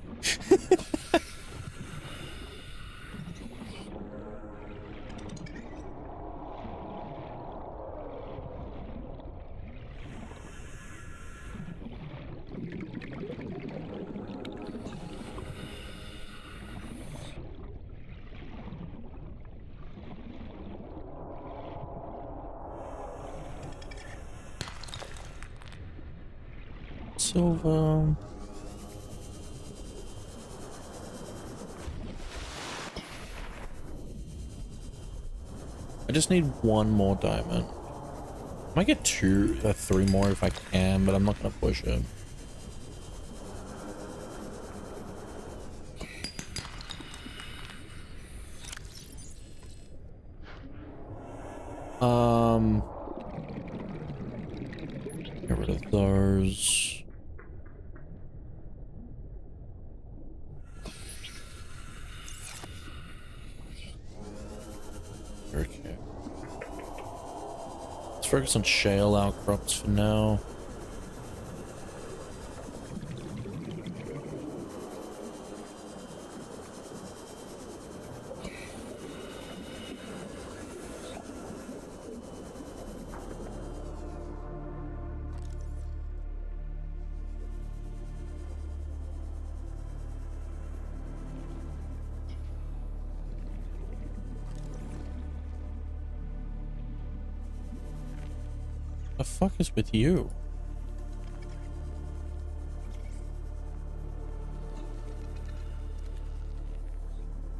A: Silver. I just need one more diamond. I might get 2 or 3 more if I can, but I'm not gonna push it. Get rid of those. Okay. Let's focus on shale outcrops for now. The fuck is with you?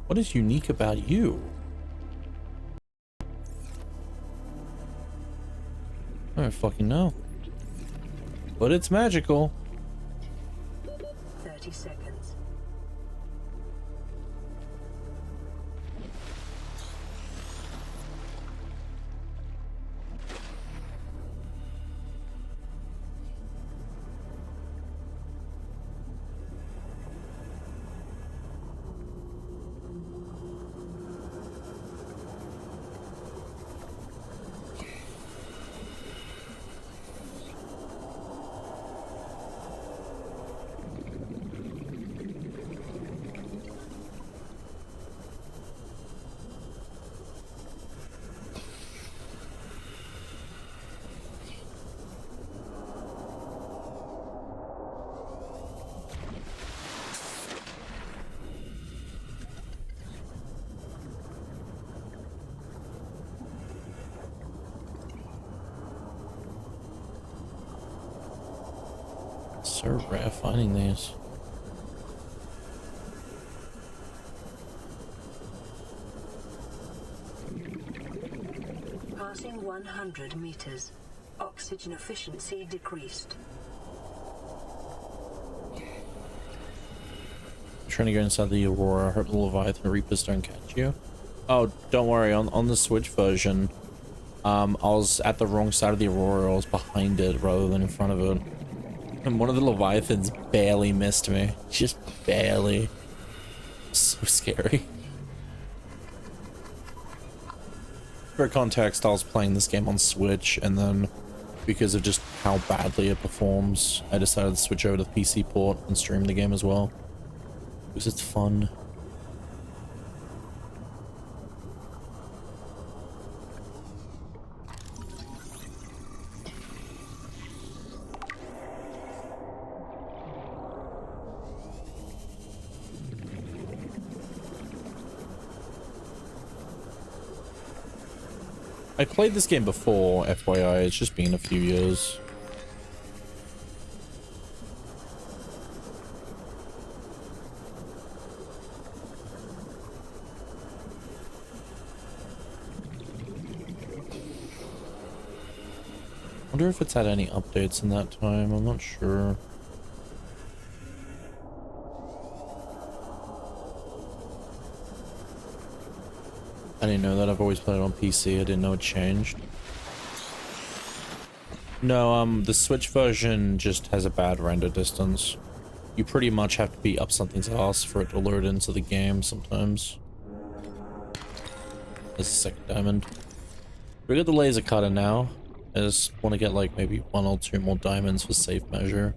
A: What is unique about you? I don't fucking know. But it's magical.
B: 30 seconds.
A: So rare finding these.
B: Passing 100 meters. Oxygen efficiency decreased.
A: Trying to go inside the Aurora. I hope the Leviathan Reapers don't catch you. Oh, don't worry. On the Switch version, I was at the wrong side of the Aurora. I was behind it rather than in front of it. And one of the Leviathans barely missed me. Just barely. So scary. For context, I was playing this game on Switch, and then because of just how badly it performs, I decided to switch over to the PC port and stream the game as well. Because it's fun. I played this game before, FYI, it's just been a few years. I wonder if it's had any updates in that time, I'm not sure. I didn't know that. I've always played it on PC. I didn't know it changed. No, the Switch version just has a bad render distance. You pretty much have to be up something's ass for it to load into the game sometimes. There's a second diamond. We got the laser cutter now. I just want to get like maybe 1 or 2 more diamonds for safe measure.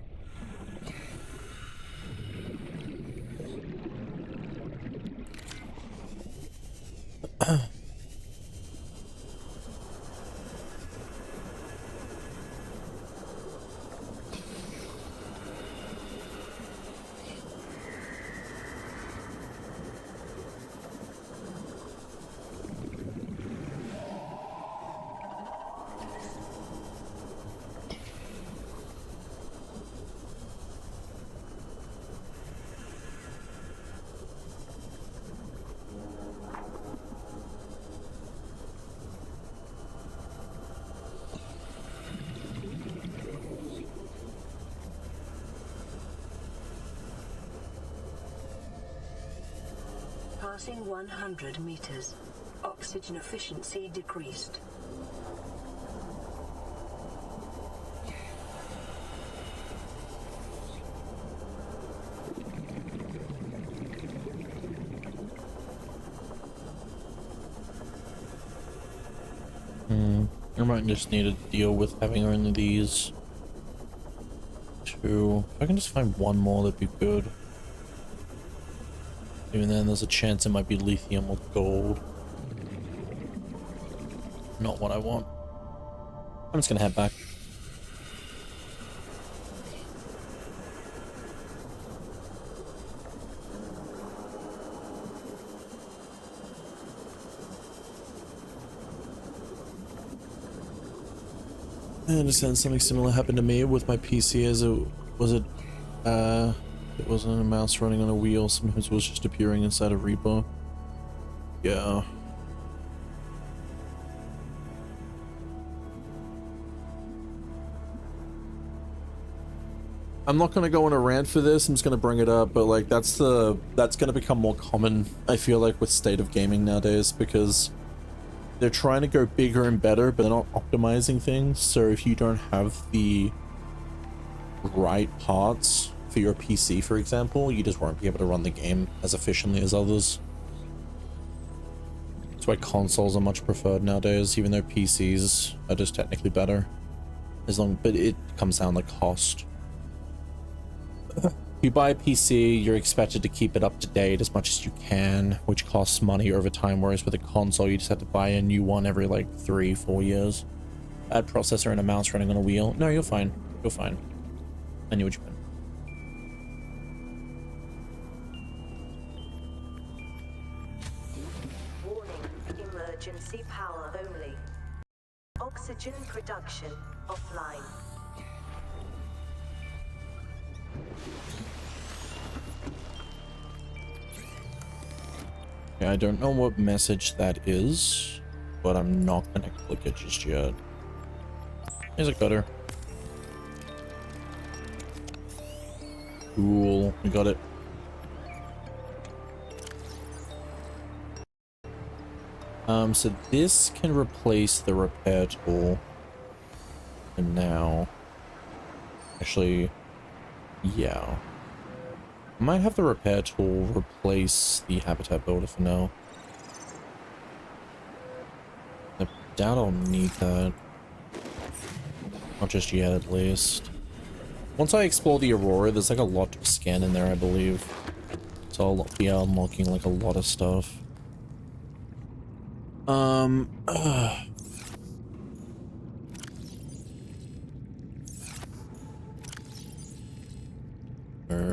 B: Passing 100 meters. Oxygen efficiency decreased.
A: I might just need to deal with having only these 2. If I can just find 1 more, that'd be good. Even then, there's a chance it might be lithium or gold. Not what I want. I'm just gonna head back. I understand something similar happened to me with my PC as it wasn't a mouse running on a wheel, sometimes it was just appearing inside a repo. Yeah. I'm not gonna go on a rant for this, I'm just gonna bring it up, but like that's gonna become more common, I feel like, with state of gaming nowadays, because they're trying to go bigger and better, but they're not optimizing things. So if you don't have the right parts for your PC, for example, you just won't be able to run the game as efficiently as others. That's why consoles are much preferred nowadays, even though PCs are just technically better. But it comes down to cost. If you buy a PC, you're expected to keep it up to date as much as you can, which costs money over time, whereas with a console, you just have to buy a new one every like 3-4 years. Add processor and a mouse running on a wheel. No, you're fine. You're fine. I knew what you meant.
D: Warning, emergency power only. Oxygen production offline.
A: Okay, I don't know what message that is, but I'm not gonna click it just yet. Here's a cutter. Cool, we got it. So this can replace the repair tool. And now, actually, yeah. I might have the repair tool replace the habitat builder for now. I doubt I'll need that. Not just yet, at least. Once I explore the Aurora, there's like a lot to scan in there, I believe. So I'll be unlocking like a lot of stuff. Where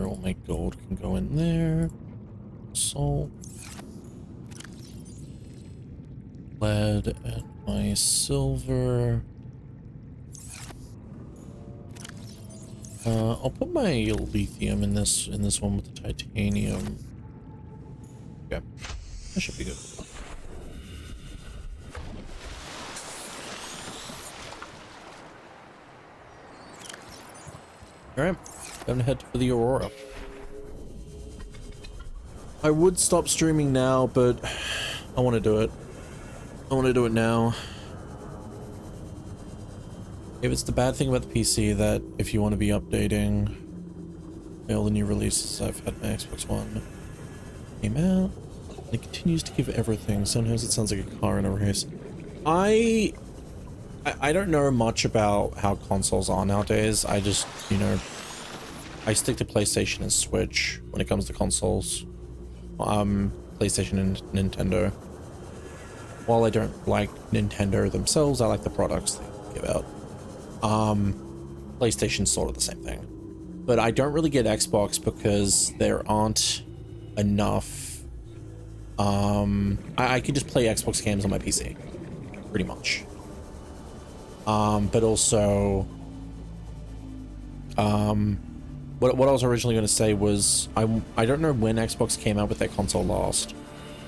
A: all my gold can go in there. Salt. Lead and my silver. I'll put my lithium in this one with the titanium. Okay, that should be good. All right, time to head for the Aurora. I would stop streaming now, but I want to do it. I want to do it now. If it's the bad thing about the PC that if you want to be updating all the new releases, I've had my Xbox One came out. It continues to give everything. Sometimes it sounds like a car in a race. I don't know much about how consoles are nowadays. I just, you know, I stick to PlayStation and Switch when it comes to consoles. PlayStation and Nintendo. While I don't like Nintendo themselves, I like the products they give out. PlayStation's sort of the same thing. But I don't really get Xbox because there aren't enough. I can just play Xbox games on my PC, pretty much. But also, what I was originally going to say was I don't know when Xbox came out with their console last,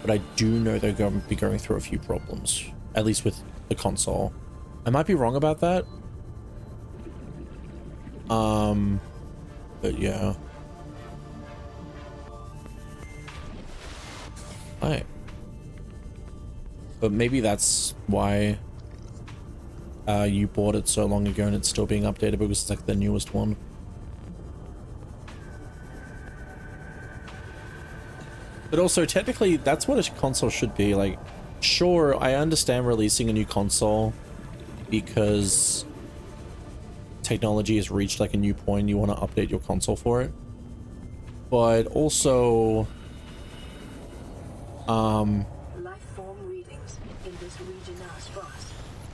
A: but I do know they're going to be going through a few problems, at least with the console. I might be wrong about that. But yeah. Right. But maybe that's why you bought it so long ago and it's still being updated because it's like the newest one. But also, technically, that's what a console should be. Like, sure, I understand releasing a new console because technology has reached like a new point. You want to update your console for it. But also,
B: Life form readings in this region are sparse.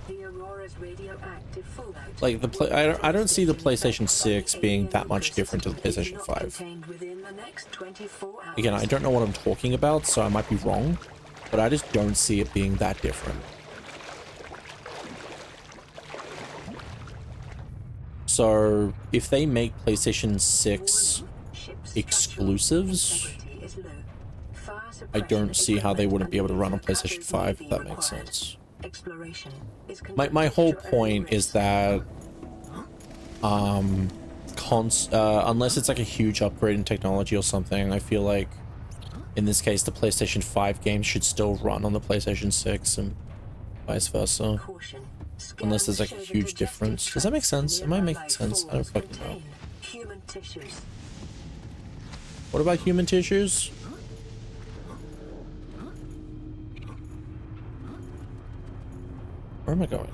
B: The Aurora's radioactive fallout.
A: like I don't see the PlayStation 6 being that much different to the PlayStation 5. Again, I don't know what I'm talking about, so I might be wrong, but I just don't see it being that different. So if they make PlayStation 6 exclusives, I don't see how they wouldn't be able to run on PlayStation 5, if that makes sense. My whole point is that unless it's like a huge upgrade in technology or something, I feel like in this case the PlayStation 5 games should still run on the PlayStation 6 and vice versa. Unless there's like a huge difference. Does that make sense? Am I making sense? I don't fucking know. What about human tissues? Where am I going?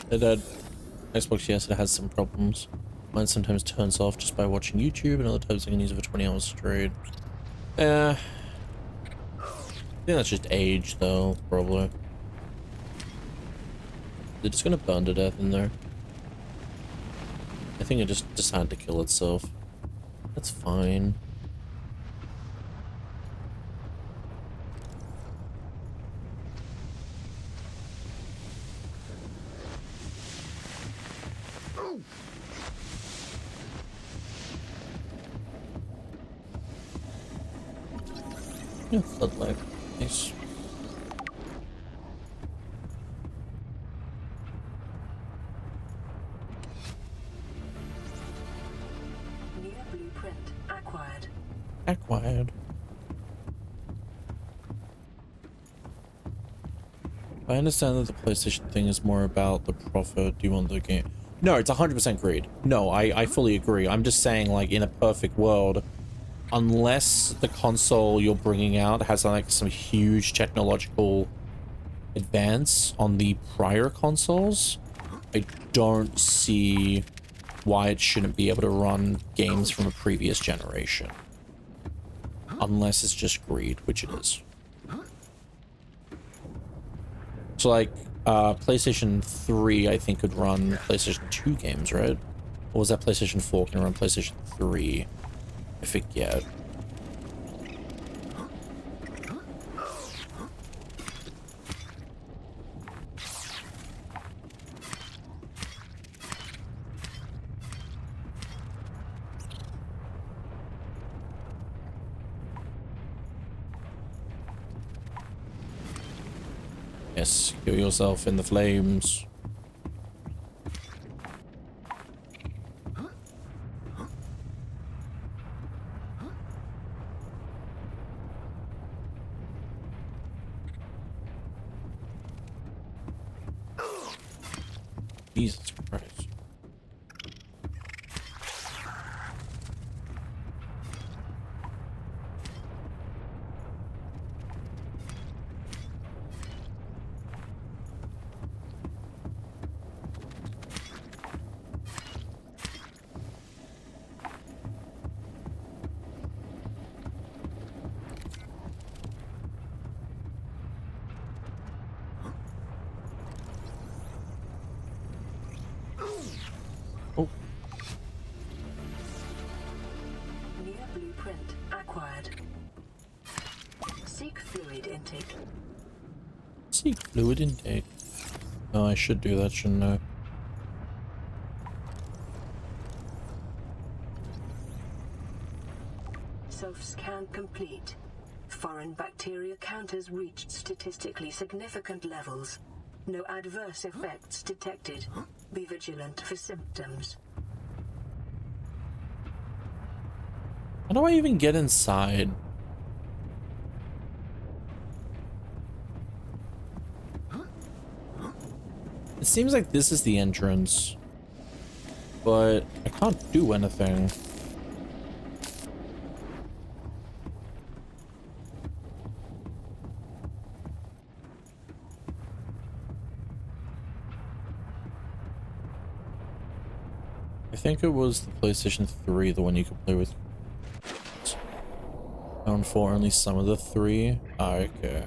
A: The Xbox, yes, it has some problems. Mine sometimes turns off just by watching YouTube, and other times I can use it for 20 hours straight. I think that's just age, though, probably. They're just gonna burn to death in there. I think it just decided to kill itself. That's fine. Yeah, floodlight. Nice.
B: New blueprint acquired.
A: Acquired. I understand that the PlayStation thing is more about the profit. Do you want the game? No, it's 100% greed. No, I fully agree. I'm just saying, like, in a perfect world, unless the console you're bringing out has like some huge technological advance on the prior consoles, I don't see why it shouldn't be able to run games from a previous generation. Unless it's just greed, which it is. So like, PlayStation 3, I think, could run PlayStation 2 games, right? Or was that PlayStation 4 can run PlayStation 3? I forget. Yes, kill yourself in the flames. Jesus Christ. Oh,
B: New blueprint acquired. Seek fluid intake.
A: seek fluid intake. Oh, I should do that, shouldn't I?
B: Self-scan complete. Foreign bacteria counters reached statistically significant levels. No adverse effects detected. Be vigilant for symptoms.
A: How do I even get inside? It seems like this is the entrance, but I can't do anything. I think it was the PlayStation 3, the one you could play with. Found for only some of the 3. Ah, okay.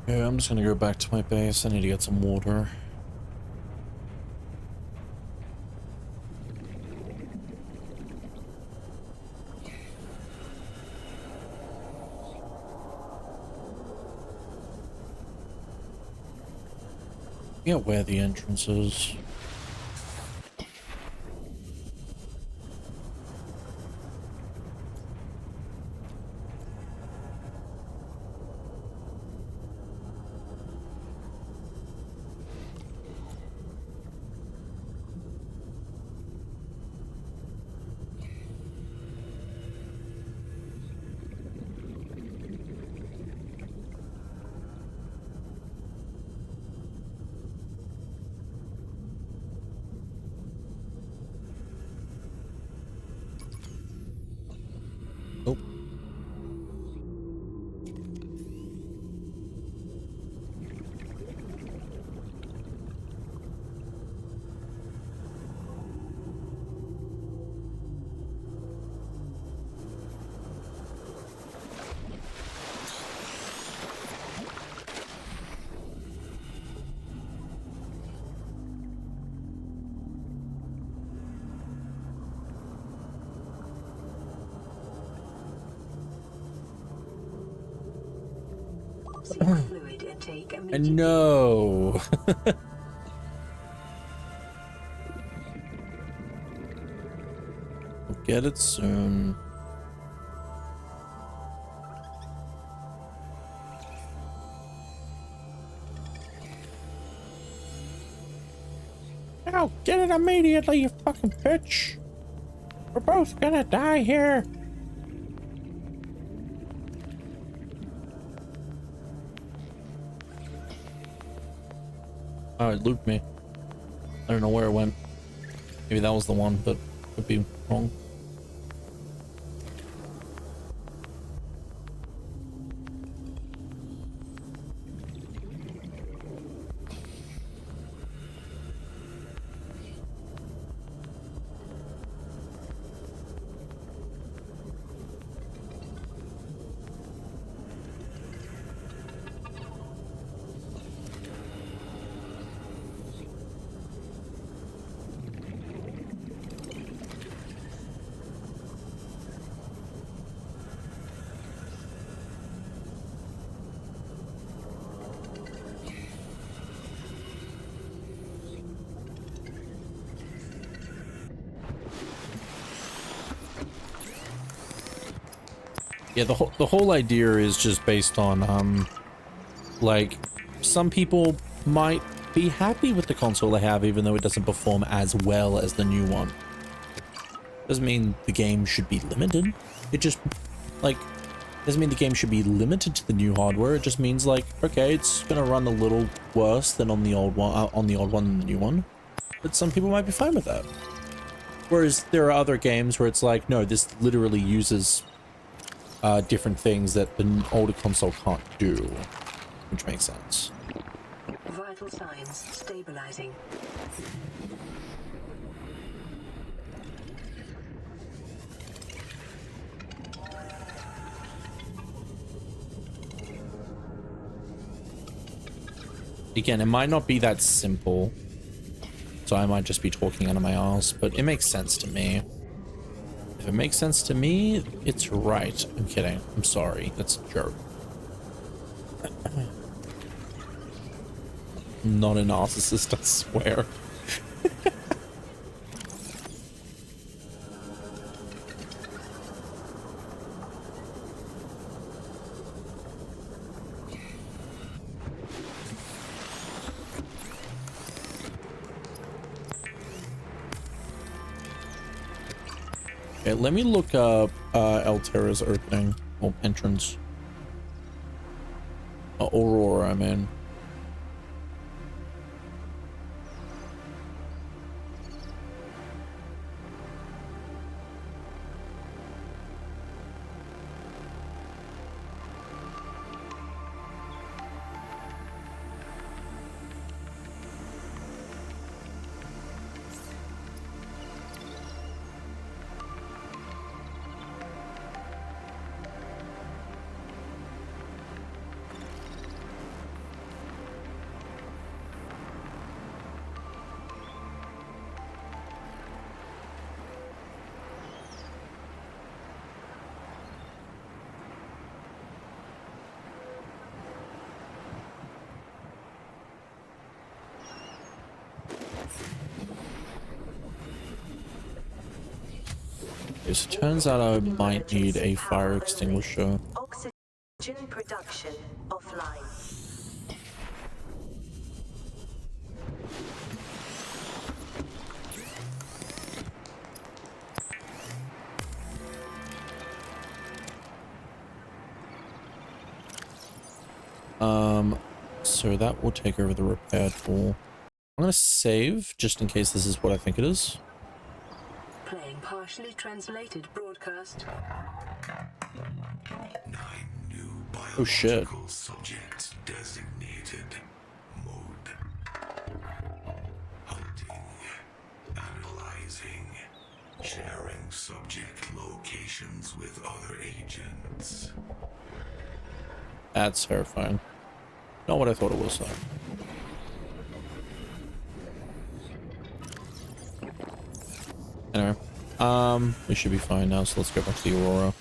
A: Yeah, I'm just gonna go back to my base. I need to get some water. Yeah, where the entrance is.
B: Seek fluid intake
A: I
B: immediately.
A: know. We'll get it soon. Now get it immediately, you fucking bitch. We're both gonna die here. Oh, it looped me. I don't know where it went. Maybe that was the one, but could be wrong. Yeah, the whole idea is just based on like some people might be happy with the console they have even though it doesn't perform as well as the new one. Doesn't mean the game should be limited. It just like doesn't mean the game should be limited to the new hardware. It just means like, okay, it's gonna run a little worse than on the old one than the new one. But some people might be fine with that. Whereas there are other games where it's like, no, this literally uses different things that the older console can't do, which makes sense.
B: Vital signs stabilizing.
A: Again, it might not be that simple, so I might just be talking out of my ass, but it makes sense to me. If it makes sense to me, it's right. I'm kidding. I'm sorry. That's a joke. I'm not a narcissist, I swear. Okay, let me look up Alterra's opening or entrance. Aurora, I mean. Okay, so it turns out I might need a fire extinguisher.
D: Oxygen production offline.
A: So that will take over the repair tool. I'm gonna save just in case this is what I think it is.
B: Playing partially translated broadcast.
F: 9 new
A: Oh shit.
F: biological subjects designated. Mode. Hunting. Analyzing. Sharing subject locations with other agents.
A: That's terrifying. Not what I thought it was, though. Anyway, we should be fine now, so let's go back to the Aurora.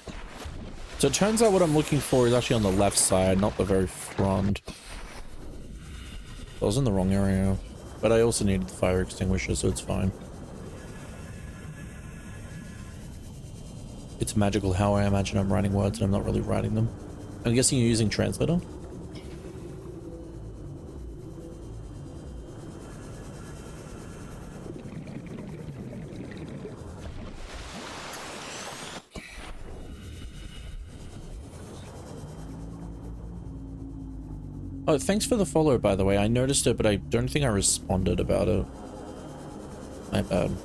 A: So it turns out what I'm looking for is actually on the left side, not the very front. I was in the wrong area. But I also needed the fire extinguisher, so it's fine. It's magical how I imagine I'm writing words and I'm not really writing them. I'm guessing you're using translator? Oh, thanks for the follow, by the way. I noticed it, but I don't think I responded about it. My bad.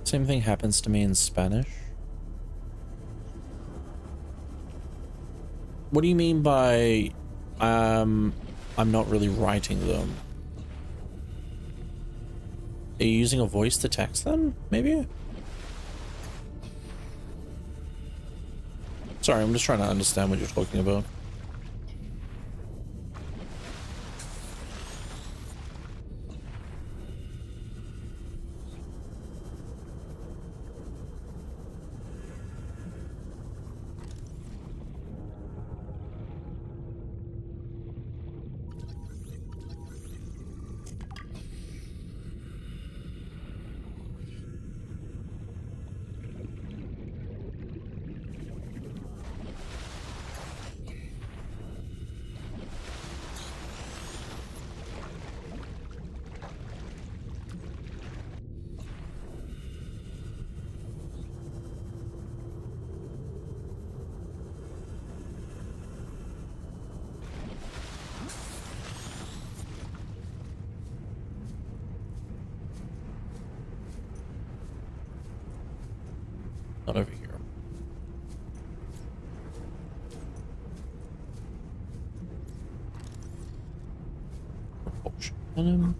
A: Same thing happens to me in Spanish. What do you mean by I'm not really writing them? Are you using a voice to text then? Maybe? Sorry, I'm just trying to understand what you're talking about. Not over here. Propulsion cannon.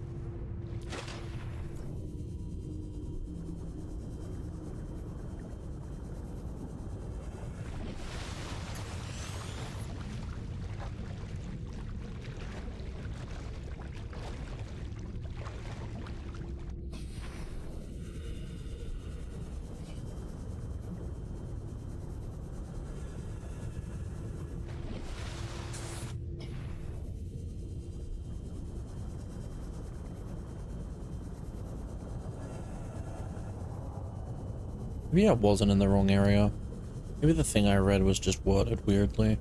A: Maybe I wasn't in the wrong area. Maybe the thing I read was just worded weirdly.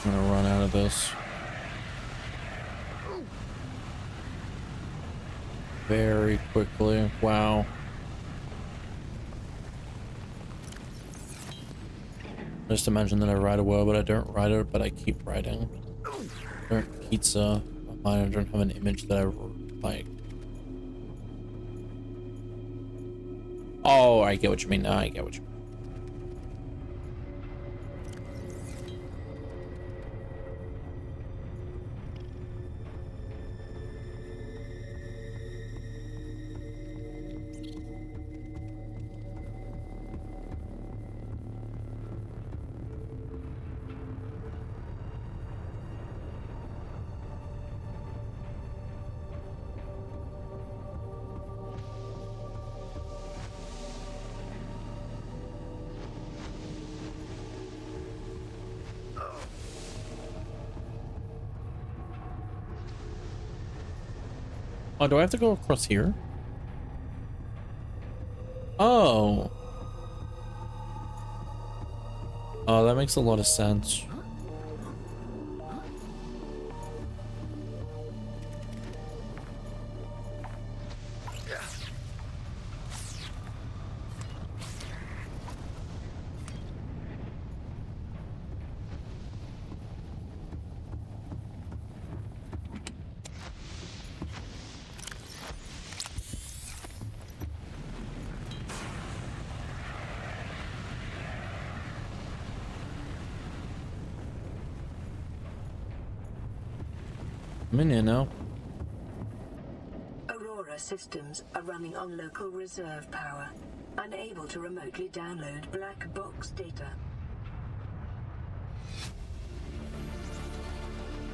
A: I'm gonna run out of this very quickly. Wow. Just imagine that I write a word, but I don't write it, but I keep writing. I don't pizza. I don't have an image that I like. Oh, I get what you mean. Now I get what you mean. Oh, do I have to go across here? Oh. Oh, that makes a lot of sense. I'm in here now.
B: Aurora systems are running on local reserve power, unable to remotely download black box data.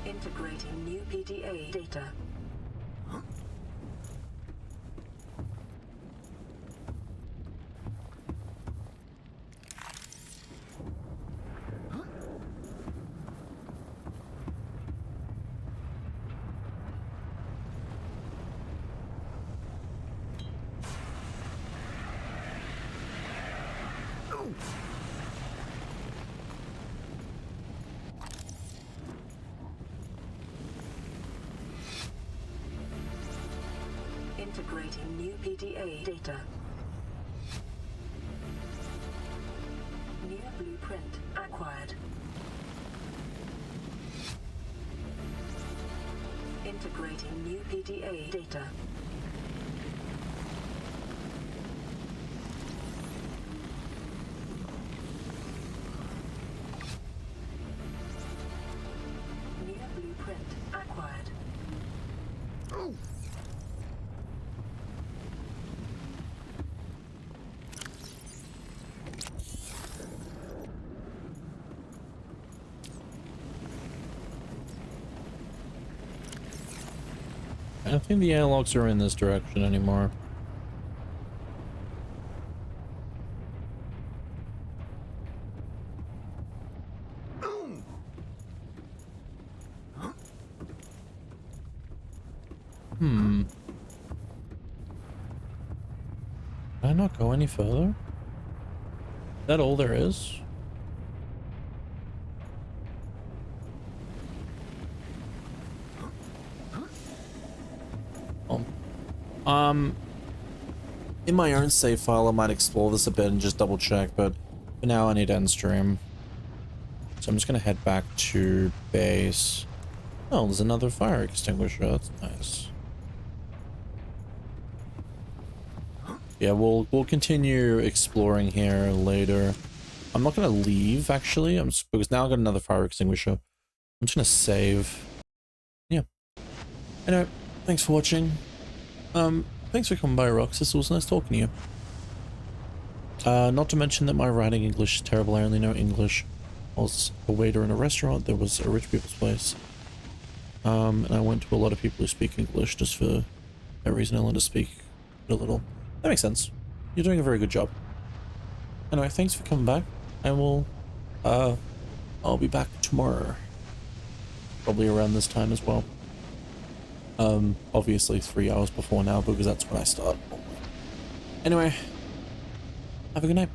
B: Integrating new PDA data. Integrating new PDA data. New blueprint acquired. Integrating new PDA data. New blueprint acquired.
A: I don't think the analogs are in this direction anymore. Can I not go any further? Is that all there is? In my own save file, I might explore this a bit and just double check, but for now I need to end stream. So I'm just gonna head back to base. Oh, there's another fire extinguisher. That's nice. Yeah, we'll continue exploring here later. I'm not gonna leave actually. Because now I've got another fire extinguisher. I'm just gonna save. Yeah. Anyway, thanks for watching. Thanks for coming by, Roxas. It was nice talking to you. Not to mention that my writing English is terrible. I only know English. I was a waiter in a restaurant. There was a rich people's place. And I went to a lot of people who speak English just for that reason. I learned to speak a little. That makes sense. You're doing a very good job. Anyway, thanks for coming back. I'll be back tomorrow. Probably around this time as well. Obviously 3 hours before now because that's when I start. Anyway, have a good night.